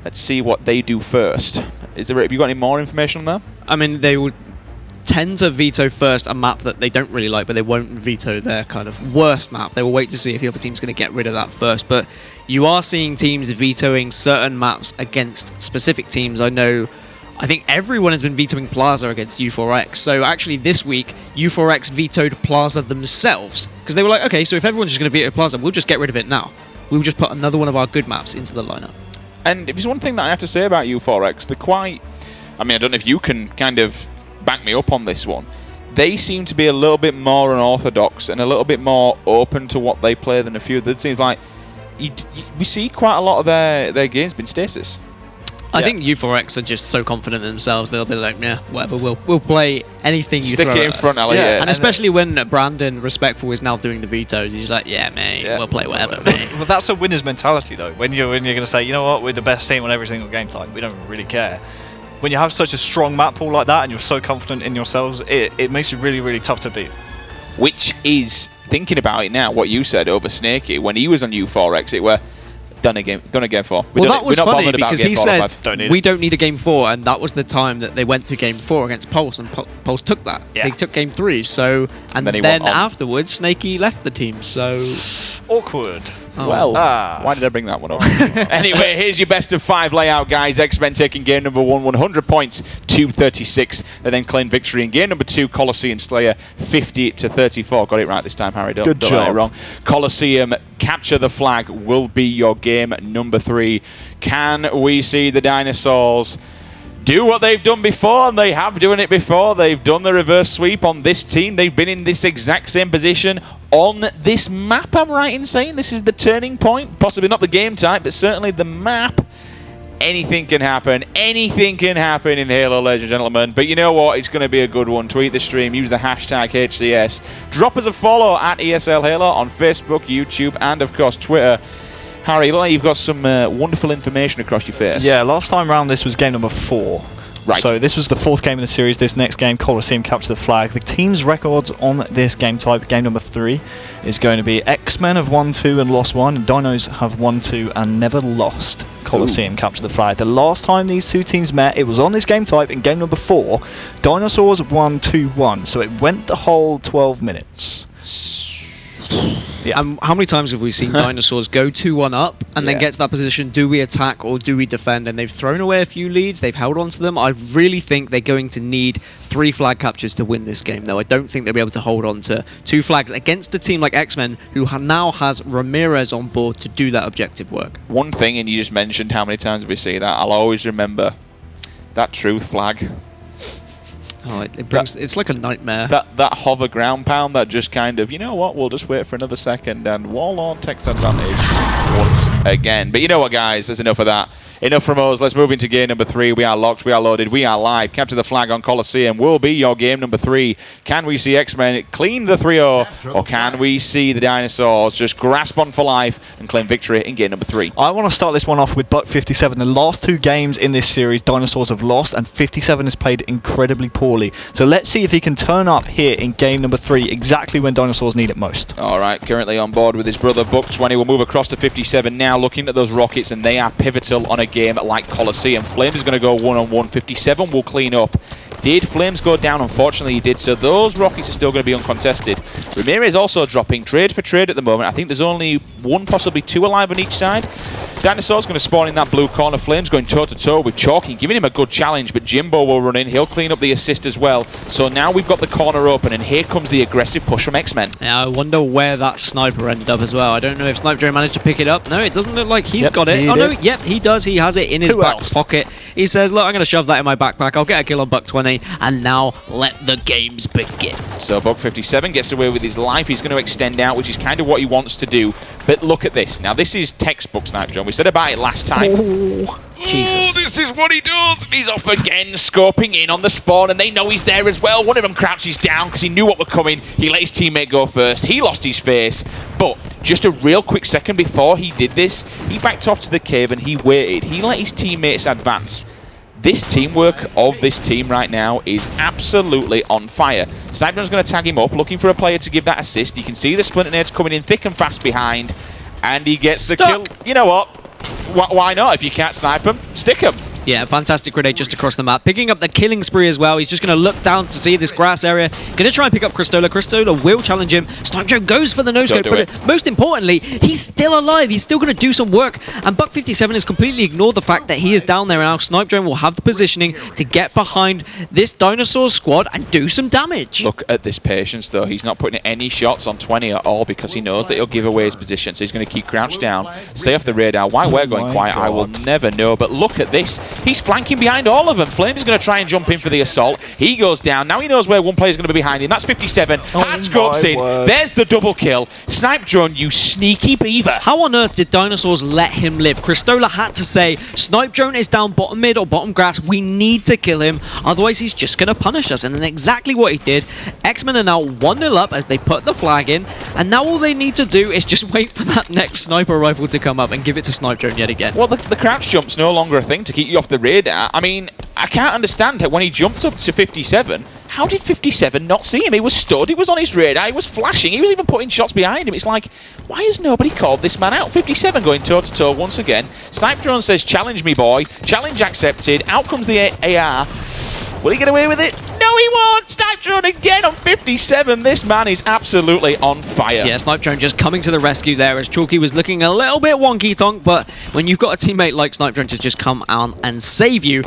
let's see what they do first. Have you got any more information on that? I mean, they would tend to veto first a map that they don't really like, but they won't veto their kind of worst map. They will wait to see if the other team's going to get rid of that first. But you are seeing teams vetoing certain maps against specific teams. I think everyone has been vetoing Plaza against U4X. So actually this week, U4X vetoed Plaza themselves. Because they were like, okay, so if everyone's just going to veto Plaza, we'll just get rid of it now. We'll just put another one of our good maps into the lineup. And if there's one thing that I have to say about U4X, they're quite... I mean, I don't know if you can kind of back me up on this one. They seem to be a little bit more unorthodox and a little bit more open to what they play than a few of the teams. Like, we see quite a lot of their games been stasis. I think U4X are just so confident in themselves, they'll be like, yeah, whatever, we'll play anything you stick throw it in front, Elliot. And especially when Brandon, Respectful, is now doing the vetoes, he's like, yeah, mate, we'll play whatever, mate. Well, that's a winner's mentality, though. When you're going to say, you know what, we're the best team on every single game type, we don't really care. When you have such a strong map pool like that and you're so confident in yourselves, it makes you really, really tough to beat. Which is, thinking about it now, what you said over Snakey, when he was on U4X, it were... Done a game 4. Well, that was funny because he said we don't need a game 4, and that was the time that they went to game 4 against Pulse, and Pulse took that. Yeah. They took game 3, so and then afterwards Snakey left the team. So awkward. Oh. Well, why did I bring that one up? Anyway, here's your best of 5 layout, guys. X-Men taking game number 1, 100 points, 236. They then claim victory in game number 2, Coliseum Slayer, 50-34. Got it right this time, Harry. Don't get it wrong. Coliseum capture the flag will be your game number 3. Can we see the Dinosaurs do what they've done before? And they have done it before. They've done the reverse sweep on this team. They've been in this exact same position on this map. I'm right in saying this is the turning point. Possibly not the game type, but certainly the map. Anything can happen. Anything can happen in Halo, ladies and gentlemen. But you know what? It's going to be a good one. Tweet the stream. Use the hashtag HCS. Drop us a follow at ESL Halo on Facebook, YouTube, and, of course, Twitter. Harry, you've got some wonderful information across your face. Yeah, last time round this was game number 4. Right. So this was the 4th game in the series. This next game, Coliseum capture the flag. The team's records on this game type, game number 3, is going to be X-Men have won 2 and lost 1, and Dinos have won 2 and never lost. Coliseum capture the flag. The last time these two teams met, it was on this game type in game number 4. Dinosaurs won 2-1, so it went the whole 12 minutes. Yeah. How many times have we seen Dinosaurs go 2-1 up and then get to that position? Do we attack or do we defend? And they've thrown away a few leads. They've held on to them. I really think they're going to need 3 flag captures to win this game, though. I don't think they'll be able to hold on to 2 flags against a team like X-Men, who now has Ramirez on board to do that objective work. One thing, and you just mentioned how many times we see that, I'll always remember that truth flag. Oh, it brings. It's like a nightmare. That hover ground pound that just kind of, you know what, we'll just wait for another second, and Warlord takes advantage once again. But you know what, guys, there's enough of that. Enough from us. Let's move into game number 3. We are locked, we are loaded, we are live. Capture the flag on Coliseum will be your game number 3. Can we see Xmen clean the 3-0, or can we see the Dinosaurs just grasp on for life and claim victory in game number 3? I want to start this one off with Buck 57. The last 2 games in this series, Dinosaurs have lost, and 57 has played incredibly poorly. So let's see if he can turn up here in game number 3, exactly when Dinosaurs need it most. All right, currently on board with his brother Buck 20. We'll move across to 57 now, looking at those Rockets, and they are pivotal on a game like Coliseum. Flames is going to go one-on-one. 57 will clean up. Did Flames go down? Unfortunately, he did. So those Rockets are still going to be uncontested. Ramirez also dropping trade for trade at the moment. I think there's only 1, possibly 2 alive on each side. Dinosaur's going to spawn in that blue corner. Flames going toe-to-toe with Chalky, giving him a good challenge, but Jimbo will run in. He'll clean up the assist as well. So now we've got the corner open, and here comes the aggressive push from Xmen. Now I wonder where that sniper ended up as well. I don't know if Sniper managed to pick it up. No, it doesn't look like he's got it. Oh no, yep, he does. He has it in his back pocket. He says, look, I'm going to shove that in my backpack. I'll get a kill on Buck 20, and now let the games begin. So Buck 57 gets away with his life. He's going to extend out, which is kind of what he wants to do. But look at this. Now, this is textbook Sniper John. We said about it last time. Oh, Jesus. This is what he does. He's off again, scoping in on the spawn, and they know he's there as well. One of them crouches down because he knew what were coming. He let his teammate go first. He lost his face. But just a real quick second before he did this, he backed off to the cave and he waited. He let his teammates advance. This teamwork of this team right now is absolutely on fire. Sniper's going to tag him up, looking for a player to give that assist. You can see the splinter nades coming in thick and fast behind, and he gets the kill. You know what? Why not? If you can't snipe him, stick him. Yeah, fantastic grenade just across the map. Picking up the killing spree as well. He's just going to look down to see this grass area. Going to try and pick up Cristola. Cristola will challenge him. Snipe Joe goes for the no-scope. But most importantly, he's still alive. He's still going to do some work. And Buck 57 has completely ignored the fact that he is down there now. Snipe Joe will have the positioning to get behind this Dinosaur squad and do some damage. Look at this patience, though. He's not putting any shots on 20 at all because he knows that he'll give away his position. So he's going to keep crouched down, stay off the radar. Why we're going quiet, I will never know. But look at this. He's flanking behind all of them. Flames is going to try and jump in for the assault. He goes down. Now he knows where one player is going to be behind him. That's 57. Hard scopes in. There's the double kill. Snipe Drone, you sneaky beaver. How on earth did Dinosaurs let him live? Cristola had to say, Snipe Drone is down bottom mid or bottom grass. We need to kill him. Otherwise, he's just going to punish us. And then exactly what he did. Xmen are now 1-0 up as they put the flag in. And now all they need to do is just wait for that next sniper rifle to come up and give it to Snipe Drone yet again. Well, the crouch jump's no longer a thing to keep you off the radar. I mean, I can't understand it. When he jumped up to 57, how did 57 not see him? He was stood, he was on his radar, he was flashing, he was even putting shots behind him. It's like, why has nobody called this man out? 57 going toe-to-toe once again. Snipe Drone says, challenge me, boy. Challenge accepted. Out comes the AR. Will he get away with it? No, he won't! Snipe Drone again on 57. This man is absolutely on fire. Yeah, Snipe Drone just coming to the rescue there as Chalky was looking a little bit wonky tonk, but when you've got a teammate like Snipe Drone to just come on and save you,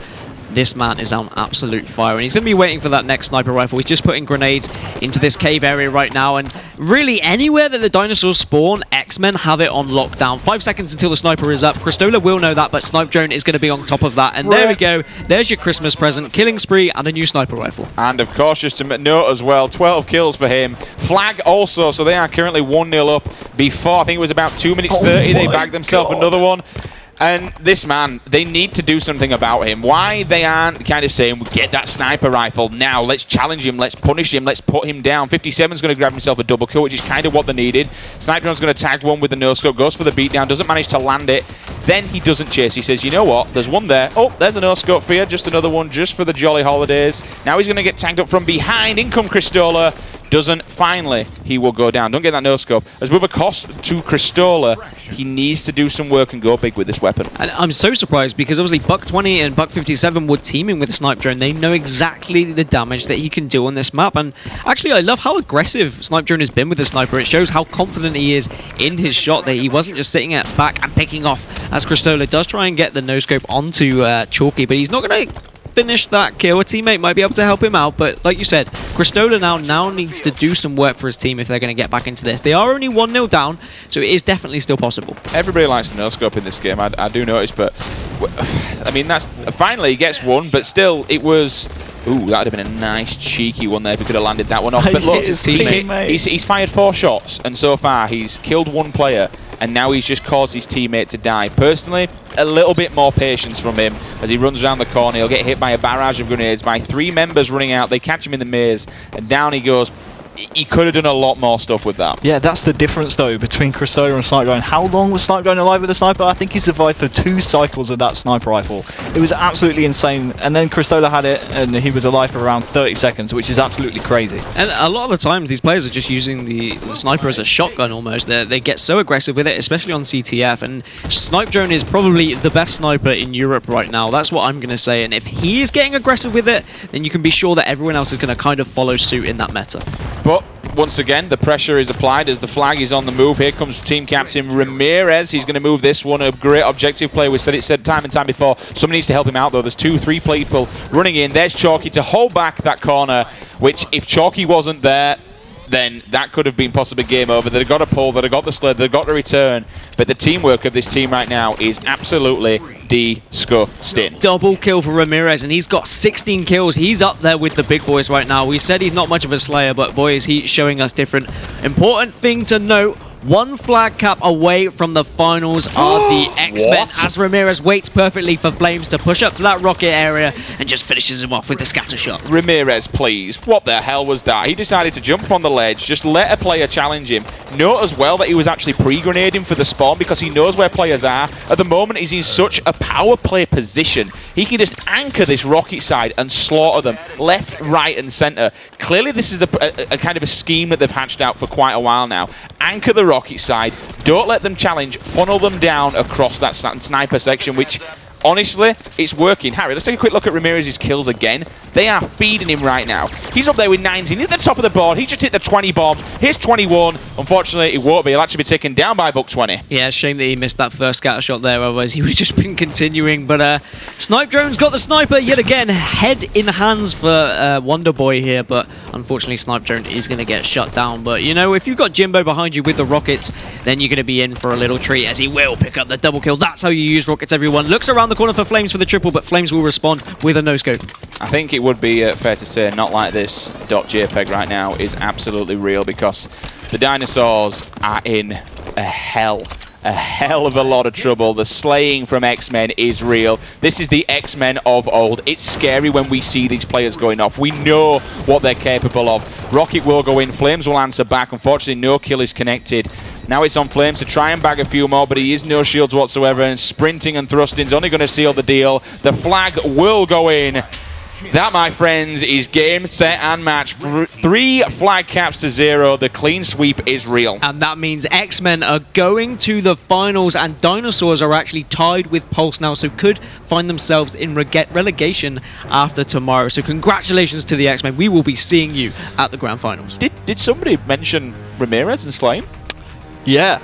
this man is on absolute fire, and he's going to be waiting for that next sniper rifle. He's just putting grenades into this cave area right now, and really anywhere that the dinosaurs spawn, Xmen have it on lockdown. 5 seconds until the sniper is up. Cristola will know that, but Snipe Drone is going to be on top of that, and there we go. There's your Christmas present, killing spree and a new sniper rifle. And of course, just to note as well, 12 kills for him. Flag also, so they are currently 1-0 up. Before, I think it was about 2 minutes 30, they bagged themselves another one. And this man, they need to do something about him. Why they aren't kind of saying, get that sniper rifle now, let's challenge him, let's punish him, let's put him down. 57's going to grab himself a double kill, which is kind of what they needed. Sniper Drone's going to tag one with the no-scope, goes for the beatdown, doesn't manage to land it. Then he doesn't chase. He says, you know what, there's one there. Oh, there's a no-scope for you, just another one, just for the jolly holidays. Now he's going to get tagged up from behind. In come Cristola. Doesn't. Finally, he will go down. Don't get that no-scope. As with a cost to Cristola, he needs to do some work and go big with this weapon. And I'm so surprised because obviously Buck 20 and Buck 57 were teaming with the Snipe Drone. They know exactly the damage that he can do on this map. And actually, I love how aggressive Snipe Drone has been with the sniper. It shows how confident he is in his shot, that he wasn't just sitting at back and picking off, as Cristola does try and get the no-scope onto Chalky, but he's not going to finish that kill. A teammate might be able to help him out, but like you said, Cristola now needs to do some work for his team if they're going to get back into this. They are only 1-0 down, so it is definitely still possible. Everybody likes the no-scope in this game, I do notice, but I mean, that's finally he gets one, but still, it was Ooh, that would have been a nice cheeky one there if he could have landed that one off. But He look, hit his teammate. he's fired 4 shots, and so far he's killed 1 player, and now he's just caused his teammate to die. Personally, a little bit more patience from him as he runs around the corner. He'll get hit by a barrage of grenades by 3 members running out. They catch him in the maze, and down he goes. He could have done a lot more stuff with that. Yeah, that's the difference though between Crusader and Sniper Drone. How long was Sniper Drone alive with the sniper? I think he survived for 2 cycles of that sniper rifle. It was absolutely insane. And then Crusader had it and he was alive for around 30 seconds, which is absolutely crazy. And a lot of the times these players are just using the sniper as a shotgun almost. They get so aggressive with it, especially on CTF. And Sniper Drone is probably the best sniper in Europe right now. That's what I'm going to say. And if he is getting aggressive with it, then you can be sure that everyone else is going to kind of follow suit in that meta. But once again, the pressure is applied as the flag is on the move. Here comes team captain Ramirez. He's going to move this one. A great objective play. We said time and time before. Somebody needs to help him out, though. There's 2-3 people running in. There's Chalky to hold back that corner, which if Chalky wasn't there, then that could have been possibly game over. They'd have got a pull, they'd have got the sled, they'd have got the return. But the teamwork of this team right now is absolutely disgusting. Double kill for Ramirez, and he's got 16 kills. He's up there with the big boys right now. We said he's not much of a slayer, but boy, is he showing us different. Important thing to note, 1 flag cap away from the finals are the Xmen, as Ramirez waits perfectly for Flames to push up to that rocket area and just finishes him off with the scatter shot. Ramirez, please. What the hell was that? He decided to jump on the ledge, just let a player challenge him. Note as well that he was actually pre-grenading for the spawn because he knows where players are. At the moment, he's in such a power play position. He can just anchor this rocket side and slaughter them left, right, and center. Clearly, this is a kind of a scheme that they've hatched out for quite a while now. Anchor the rocket side, don't let them challenge, funnel them down across that sniper section, which honestly, it's working. Harry, let's take a quick look at Ramirez's kills again. They are feeding him right now. He's up there with 19. He's at the top of the board. He just hit the 20 bomb. Here's 21. Unfortunately, it won't be. He'll actually be taken down by Buck 20. Yeah, shame that he missed that first scatter shot there, otherwise he would have just been continuing. But Snipe Drone's got the sniper yet again. Head in hands for Wonder Boy here, but unfortunately Snipe Drone is going to get shut down. But, you know, if you've got Jimbo behind you with the rockets, then you're going to be in for a little treat, as he will pick up the double kill. That's how you use rockets, everyone. Looks around the corner for Flames for the triple, but Flames will respond with a no-scope. I think it would be fair to say not like this .jpeg right now is absolutely real, because the Dinosaurs are in a hell of a lot of trouble. The slaying from Xmen is real. This is the Xmen of old. It's scary when we see these players going off. We know what they're capable of. Rocket will go in. Flames will answer back. Unfortunately, no kill is connected. Now it's on Flames to try and bag a few more, but he is no shields whatsoever, and sprinting and thrusting is only going to seal the deal. The flag will go in. That, my friends, is game, set, and match. 3 flag caps to 0. The clean sweep is real. And that means Xmen are going to the finals, and Dinosaurs are actually tied with Pulse now, so could find themselves in relegation after tomorrow. So congratulations to the Xmen. We will be seeing you at the grand finals. Did somebody mention Ramirez and slaying? Yeah.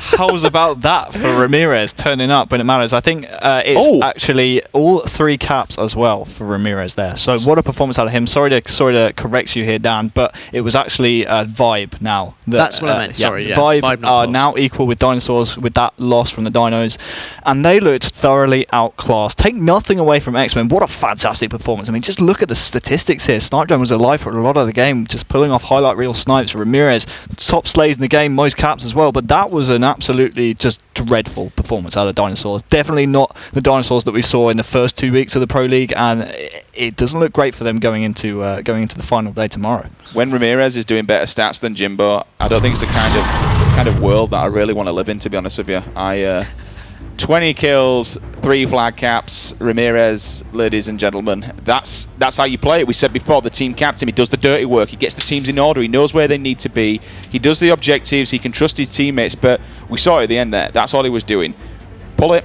How's about that for Ramirez turning up when it matters? I think it's actually all 3 caps as well for Ramirez there. So what a performance out of him. Sorry to correct you here, Dan, but it was actually Vibe now. That's what I meant. Sorry, yeah. Vibe are now equal with Dinosaurs with that loss from the Dinos, and they looked thoroughly outclassed. Take nothing away from Xmen. What a fantastic performance. I mean, just look at the statistics here. Snipe Drone was alive for a lot of the game, just pulling off highlight reel snipes. Ramirez, top slays in the game, most caps as well, but that was an absolutely just dreadful performance out of Dinosaurs. Definitely not the Dinosaurs that we saw in the first 2 weeks of the Pro League, and it doesn't look great for them going into the final day tomorrow. When Ramirez is doing better stats than Jimbo, I don't think it's the kind of world that I really want to live in, to be honest with you. 20 kills, 3 flag caps. Ramirez, ladies and gentlemen, that's how you play it. We said before, the team captain, he does the dirty work, he gets the teams in order, he knows where they need to be, he does the objectives, he can trust his teammates, but we saw at the end there, that's all he was doing. Pull it,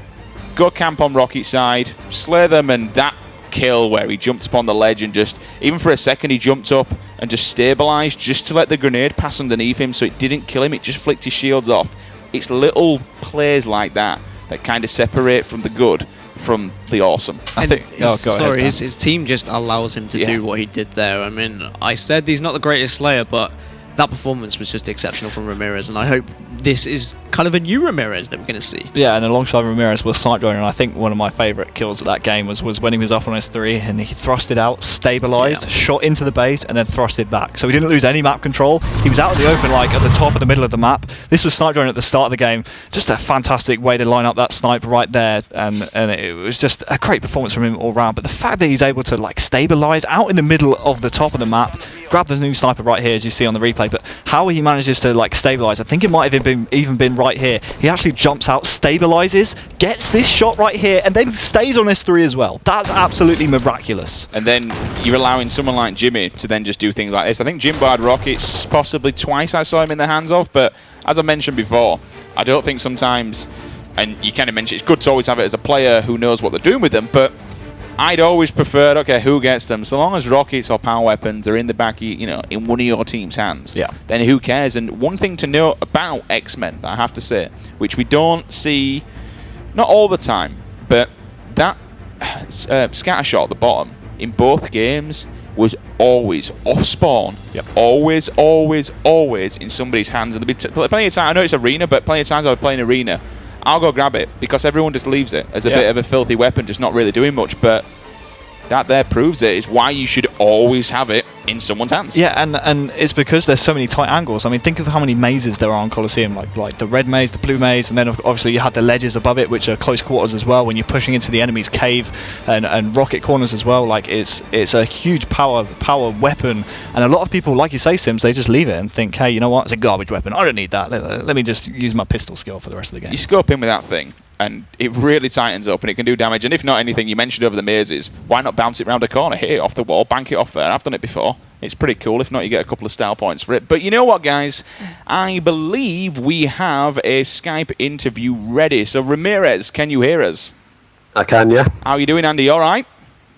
go camp on Rocket side, slay them, and that kill where he jumped up on the ledge and just, even for a second, he jumped up and just stabilized just to let the grenade pass underneath him so it didn't kill him, it just flicked his shields off. It's little plays like that kind of separate from the good from the awesome. I think. His team just allows him to do what he did there. I mean, I said he's not the greatest slayer, but that performance was just exceptional from Ramirez, and I hope this is kind of a new Ramirez that we're going to see. Yeah, and alongside Ramirez was Snipe Drone, and I think one of my favourite kills of that game was when he was up on S3 and he thrusted out, stabilised, shot into the base, and then thrusted back. So he didn't lose any map control. He was out of the open, like at the top of the middle of the map. This was Snipe Drone at the start of the game. Just a fantastic way to line up that snipe right there, and it was just a great performance from him all round. But the fact that he's able to like stabilise out in the middle of the top of the map, grab the new sniper right here as you see on the replay, but how he manages to like stabilise, I think it might have even been right here. He actually jumps out, stabilises, gets this shot right here, and then stays on S3 as well. That's absolutely miraculous. And then you're allowing someone like Jimmy to then just do things like this. I think Jim barred Rockets possibly twice I saw him in the hands of, but as I mentioned before, I don't think sometimes, and you kind of mentioned it's good to always have it as a player who knows what they're doing with them, but I'd always preferred, okay, who gets them? So long as rockets or power weapons are in the back, in one of your team's hands, then who cares? And one thing to note about Xmen, I have to say, which we don't see, not all the time, but that scatter shot at the bottom in both games was always off spawn. Always, always, always in somebody's hands. And there'll be plenty of time. I know it's arena, but plenty of times I was playing arena, I'll go grab it because everyone just leaves it as a bit of a filthy weapon, just not really doing much. But that there proves it is why you should always have it in someone's hands. Yeah, and it's because there's so many tight angles. I mean, think of how many mazes there are on Coliseum, like the red maze, the blue maze, and then obviously you have the ledges above it, which are close quarters as well when you're pushing into the enemy's cave, and rocket corners as well. Like it's a huge power weapon, and a lot of people, like you say, Sims, they just leave it and think, hey, you know what, it's a garbage weapon, I don't need that, let me just use my pistol skill for the rest of the game. You scope in with that thing, and it really tightens up and it can do damage. And if not anything, you mentioned over the mazes, why not bounce it around a corner, hit it off the wall, bank it off there? I've done it before. It's pretty cool. If not, you get a couple of style points for it. But you know what, guys? I believe we have a Skype interview ready. So Ramirez, can you hear us? I can, yeah. How are you doing, Andy? All right?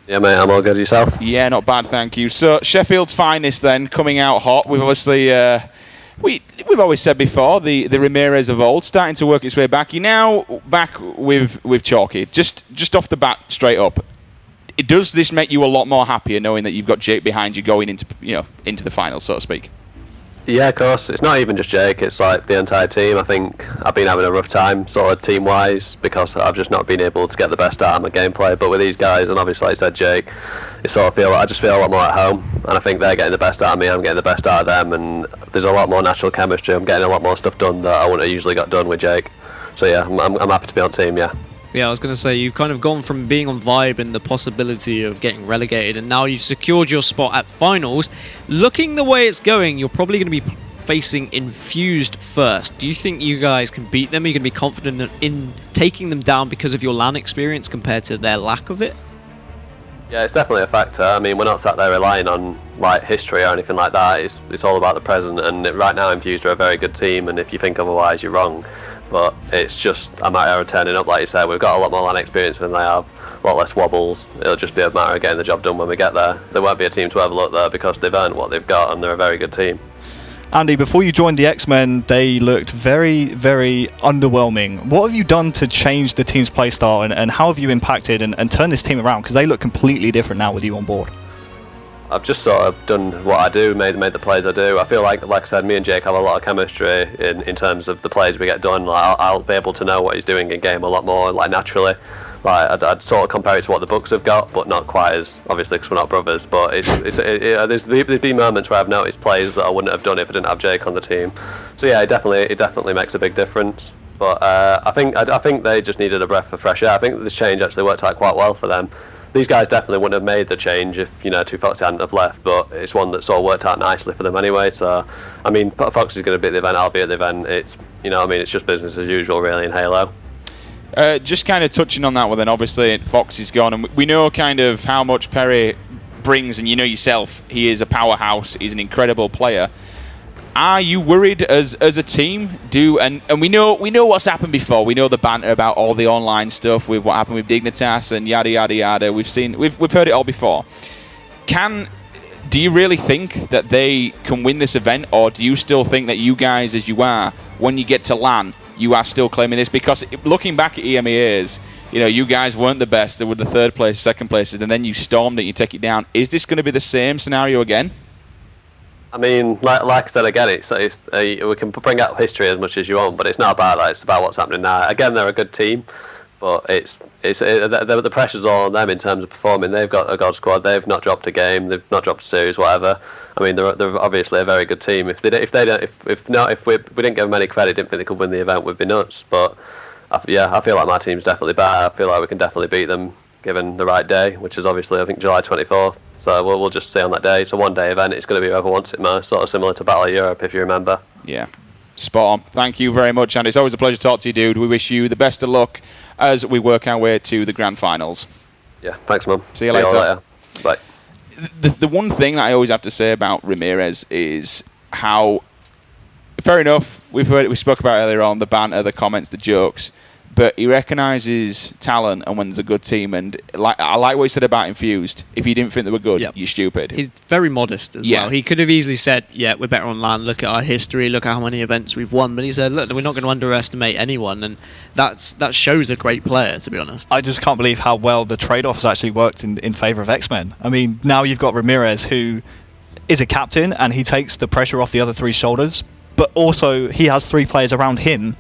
Yeah, mate, I'm all good. Yourself? Yeah, not bad, thank you. So Sheffield's finest then, coming out hot. We've obviously... We've always said before, the Ramirez of old starting to work its way back. You're now back with Chalky. Just off the bat, straight up, does this make you a lot more happier knowing that you've got Jake behind you going into the finals, so to speak? Yeah, of course. It's not even just Jake. It's like the entire team. I think I've been having a rough time, sort of team-wise, because I've just not been able to get the best out of my gameplay. But with these guys, and obviously, like I said, Jake, I just feel a lot more at home, and I think they're getting the best out of me. I'm getting the best out of them, and there's a lot more natural chemistry. I'm getting a lot more stuff done that I wouldn't have usually got done with Jake. So yeah, I'm happy to be on team. Yeah. Yeah, I was going to say, you've kind of gone from being on Vibe and the possibility of getting relegated, and now you've secured your spot at finals. Looking the way it's going, you're probably going to be facing Infused first. Do you think you guys can beat them? Are you going to be confident in taking them down because of your LAN experience compared to their lack of it? Yeah, it's definitely a factor. I mean, we're not sat there relying on like history or anything like that. It's all about the present, and right now Infused are a very good team, and if you think otherwise, you're wrong. But it's just a matter of turning up, like you said. We've got a lot more LAN experience than they have, a lot less wobbles. It'll just be a matter of getting the job done when we get there. There won't be a team to overlook there because they've earned what they've got, and they're a very good team. Andy, before you joined the Xmen, they looked very, very underwhelming. What have you done to change the team's playstyle, and how have you impacted and turned this team around? Because they look completely different now with you on board. I've just sort of done what I do, made the plays I do. I feel like I said, me and Jake have a lot of chemistry in terms of the plays we get done. Like, I'll be able to know what he's doing in game a lot more, like naturally. Like I'd sort of compare it to what the books have got, but not quite as, obviously, because we're not brothers. But there's been moments where I've noticed plays that I wouldn't have done if I didn't have Jake on the team. So yeah, it definitely makes a big difference. But I think they just needed a breath of fresh air. I think this change actually worked out quite well for them. These guys definitely wouldn't have made the change if, Two Foxy hadn't have left, but it's one that sort of worked out nicely for them anyway. So, I mean, Foxy's going to be at the event, I'll be at the event. It's, it's just business as usual, really, in Halo. Just kind of touching on that one then, obviously Foxy's gone, and we know kind of how much Perry brings, and you know yourself, he is a powerhouse, he's an incredible player. Are you worried as a team? And we know what's happened before. We know the banter about all the online stuff with what happened with Dignitas and yada yada yada. We've heard it all before. Do you really think that they can win this event, or do you still think that you guys, as you are, when you get to LAN, you are still claiming this? Because looking back at EMEAs, you guys weren't the best. They were the third place, second places, and then you stormed it, you take it down. Is this going to be the same scenario again? I mean, like I said again, we can bring up history as much as you want, but it's not about that. It's about what's happening now. Again, they're a good team, but the pressure's all on them in terms of performing. They've got a god squad. They've not dropped a game. They've not dropped a series, whatever. I mean, they're obviously a very good team. If we didn't give them any credit, didn't think they could win the event, we'd be nuts. But I feel like my team's definitely better. I feel like we can definitely beat them given the right day, which is obviously I think July 24th. So we'll just see on that day. It's a one-day event. It's going to be whoever wants it most, sort of similar to Battle of Europe, if you remember. Yeah, spot on. Thank you very much, and it's always a pleasure to talk to you, dude. We wish you the best of luck as we work our way to the grand finals. Yeah, thanks, man. See you later. Bye. The one thing that I always have to say about Ramirez is how, fair enough, we spoke about earlier on, the banter, the comments, the jokes, but he recognises talent and when there's a good team. And I like what he said about Infused. If you didn't think they were good, you're stupid. He's very modest as well. He could have easily said, yeah, we're better on LAN, look at our history, look at how many events we've won. But he said, look, we're not going to underestimate anyone. And that shows a great player, to be honest. I just can't believe how well the trade-off has actually worked in favour of Xmen. I mean, now you've got Ramirez, who is a captain, and he takes the pressure off the other three shoulders. But also, he has three players around him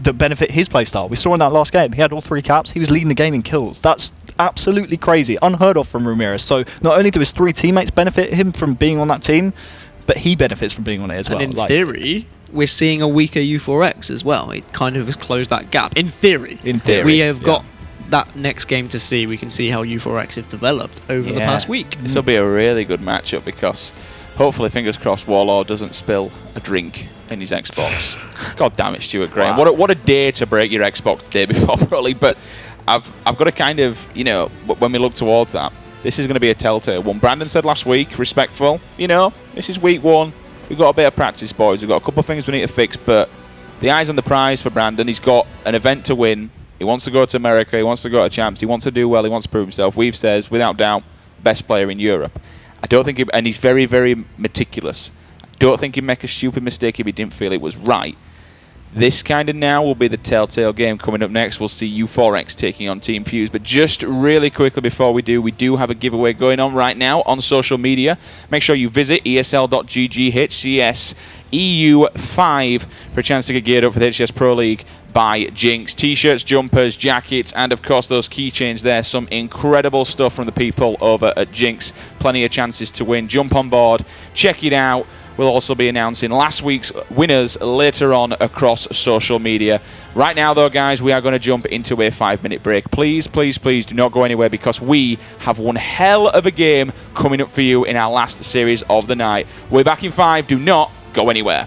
that benefit his playstyle. We saw in that last game, he had all three caps. He was leading the game in kills. That's absolutely crazy, unheard of from Ramirez. So not only do his three teammates benefit him from being on that team, but he benefits from being on it as well. And in theory, we're seeing a weaker U4X as well. It kind of has closed that gap. In theory. We have got that next game to see. We can see how U4X have developed over the past week. This will be a really good matchup because hopefully, fingers crossed, Warlord doesn't spill a drink in his Xbox. God damn it, Stuart Graham. Wow. What a day to break your Xbox the day before, probably. But I've got to kind of, when we look towards that, this is going to be a telltale one. Brandon said last week, respectful, this is week one. We've got a bit of practice, boys. We've got a couple of things we need to fix, but the eye's on the prize for Brandon. He's got an event to win. He wants to go to America. He wants to go to Champs. He wants to do well. He wants to prove himself. Weave says, without doubt, best player in Europe. I don't think and he's very, very meticulous. I don't think he'd make a stupid mistake if he didn't feel it was right. This kind of now will be the telltale game coming up next. We'll see U4X taking on Team Fuse. But just really quickly before we do have a giveaway going on right now on social media. Make sure you visit esl.gg HCS EU5 for a chance to get geared up for the HCS Pro League by Jinx. T-shirts, jumpers, jackets, and of course those keychains there. Some incredible stuff from the people over at Jinx. Plenty of chances to win. Jump on board. Check it out. We'll also be announcing last week's winners later on across social media. Right now, though, guys, we are going to jump into a 5-minute break. Please, please, please do not go anywhere because we have one hell of a game coming up for you in our last series of the night. We're back in 5. Do not go anywhere.